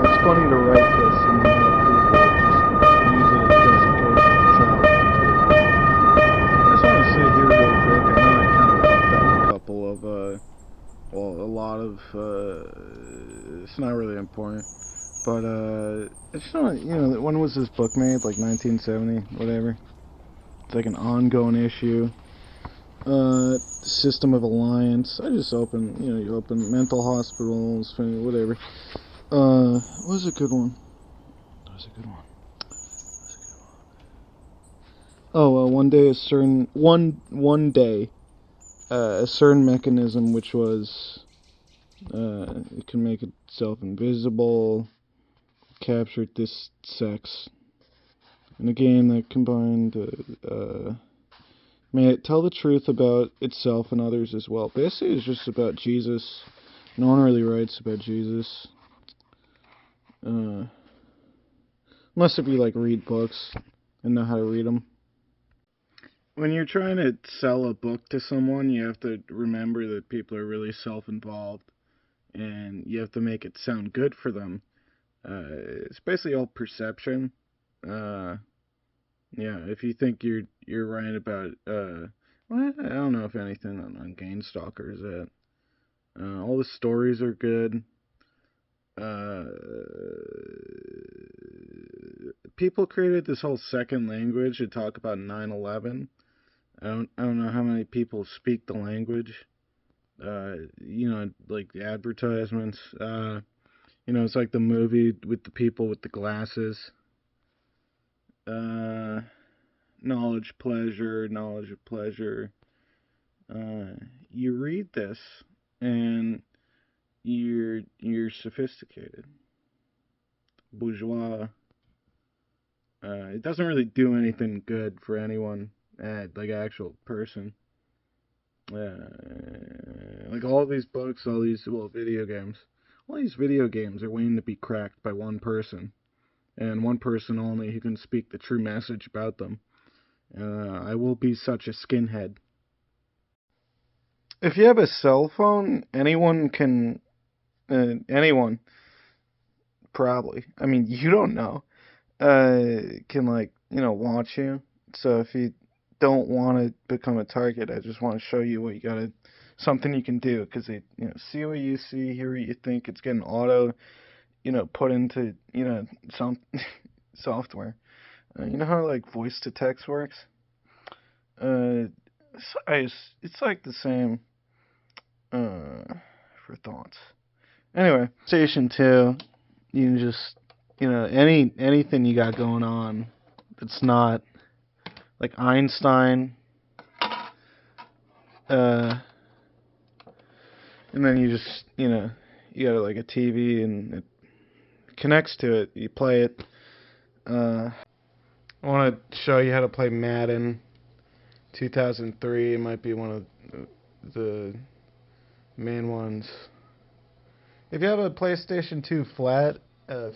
it's funny to write this and then have people just use it as justification itself. I just want to say here real quick, I know I kind of fucked up a couple of, well, a lot of, it's not really important, but, I just want to, you know, when was this book made? Like 1970, whatever. It's like an ongoing issue. System of Alliance. I just open, you know, you open mental hospitals, whatever. What was a good one? Oh, one day a certain a certain mechanism which was it can make itself invisible, captured this sex in a game that combined may it tell the truth about itself and others as well. Basically, it's just about Jesus. No one really writes about Jesus. Unless if you like read books and know how to read them. When you're trying to sell a book to someone, you have to remember that people are really self-involved, and you have to make it sound good for them. It's basically all perception. Yeah, if you think you're right about well, I don't know if anything on Gainstalker is that. All the stories are good. People created this whole second language to talk about 9/11, I don't know how many people speak the language. You know, like the advertisements. You know, it's like the movie with the people with the glasses. Knowledge, pleasure, knowledge of pleasure. You read this and you're sophisticated. Bourgeois. It doesn't really do anything good for anyone, like actual person. Like all these books, all these video games. All these video games are waiting to be cracked by one person, and one person only who can speak the true message about them. I will be such a skinhead. If you have a cell phone, anyone can, anyone, probably. I mean, you don't know. Can, like, you know, watch you. So if you don't want to become a target, I just want to show you what you gotta, something you can do, because they, you know, see what you see, hear what you think. It's getting auto, you know, put into, you know, some software. You know how, like, voice to text works? It's like the same, for thoughts. Anyway, Station 2, you can just, you know, anything you got going on that's not, like Einstein, and then you just, you know, you got like a TV and it connects to it, you play it. I want to show you how to play Madden 2003. It might be one of the main ones. If you have a PlayStation 2 fat, it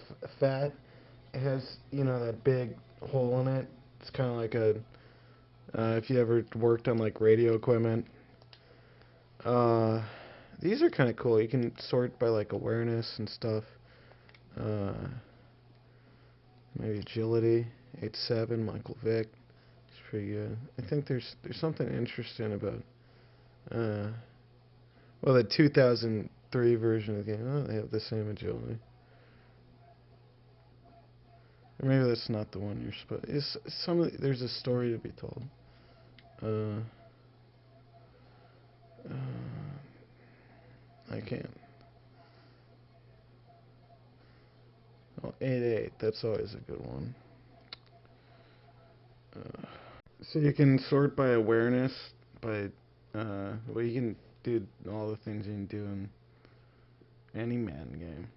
has, you know, that big hole in it. It's kind of like a, if you ever worked on like radio equipment. These are kind of cool. You can sort by like awareness and stuff. Maybe agility, 8-7, Michael Vick. It's pretty good. I think there's something interesting about, well, the 2003 version of the game. Oh, they have the same agility. Or maybe that's not the one you're supposed. There's a story to be told. I can't. Oh, 8-8. That's always a good one. So you can sort by awareness, by well, you can do all the things you can do in any Madden game.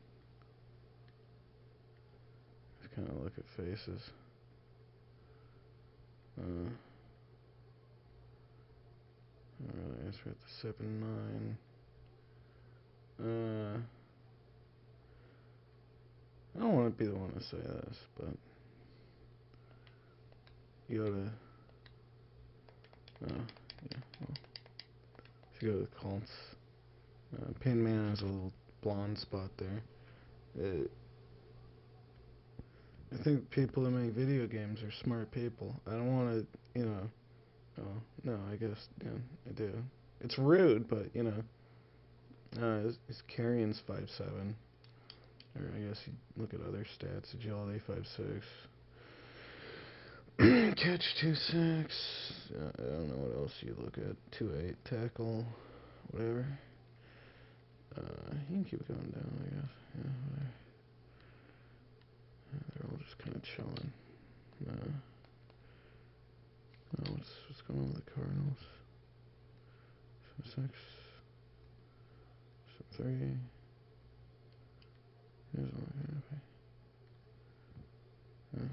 Just kind of look at faces. Alright, guess we're at the 7-9. I don't want to be the one to say this, but you gotta. Yeah. Well, if you go to the Colts, Pin Man has a little blonde spot there. I think people that make video games are smart people. I don't want to, you know. Oh, no, I guess, yeah, I do. It's rude, but, you know. His carrying's 5'7". Or I guess you look at other stats. Agility 5'6". Catch 2'6". I don't know what else you look at. 2'8". Tackle. Whatever. You can keep going down, I guess. Yeah, whatever. They're all just kind of chilling. What's going on with the Cardinals? 6. 3. Here's one. Okay.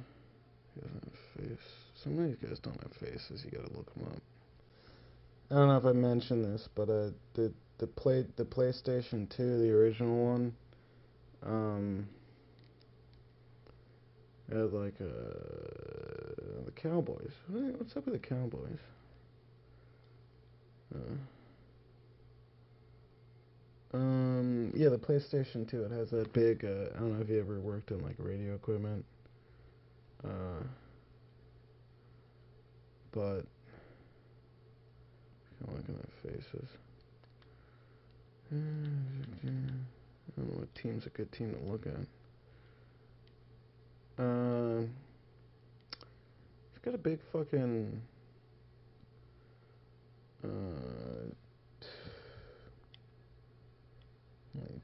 He doesn't have a face. Some of these guys don't have faces. You gotta look them up. I don't know if I mentioned this, but the PlayStation 2, the original one, had like the Cowboys. What's up with the Cowboys? Yeah, the PlayStation 2, it has that big, I don't know if you ever worked on like radio equipment, but I'm looking at faces. I don't know what team's a good team to look at. He's got a big fucking,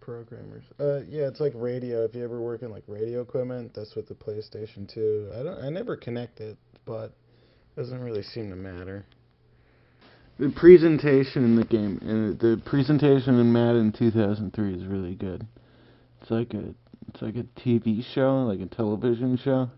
Programmers. Yeah, it's like radio. If you ever work in like radio equipment, that's what the PlayStation 2. I never connect it, but it doesn't really seem to matter. The presentation in the game, the presentation in Madden 2003 is really good. It's like a TV show, like a television show.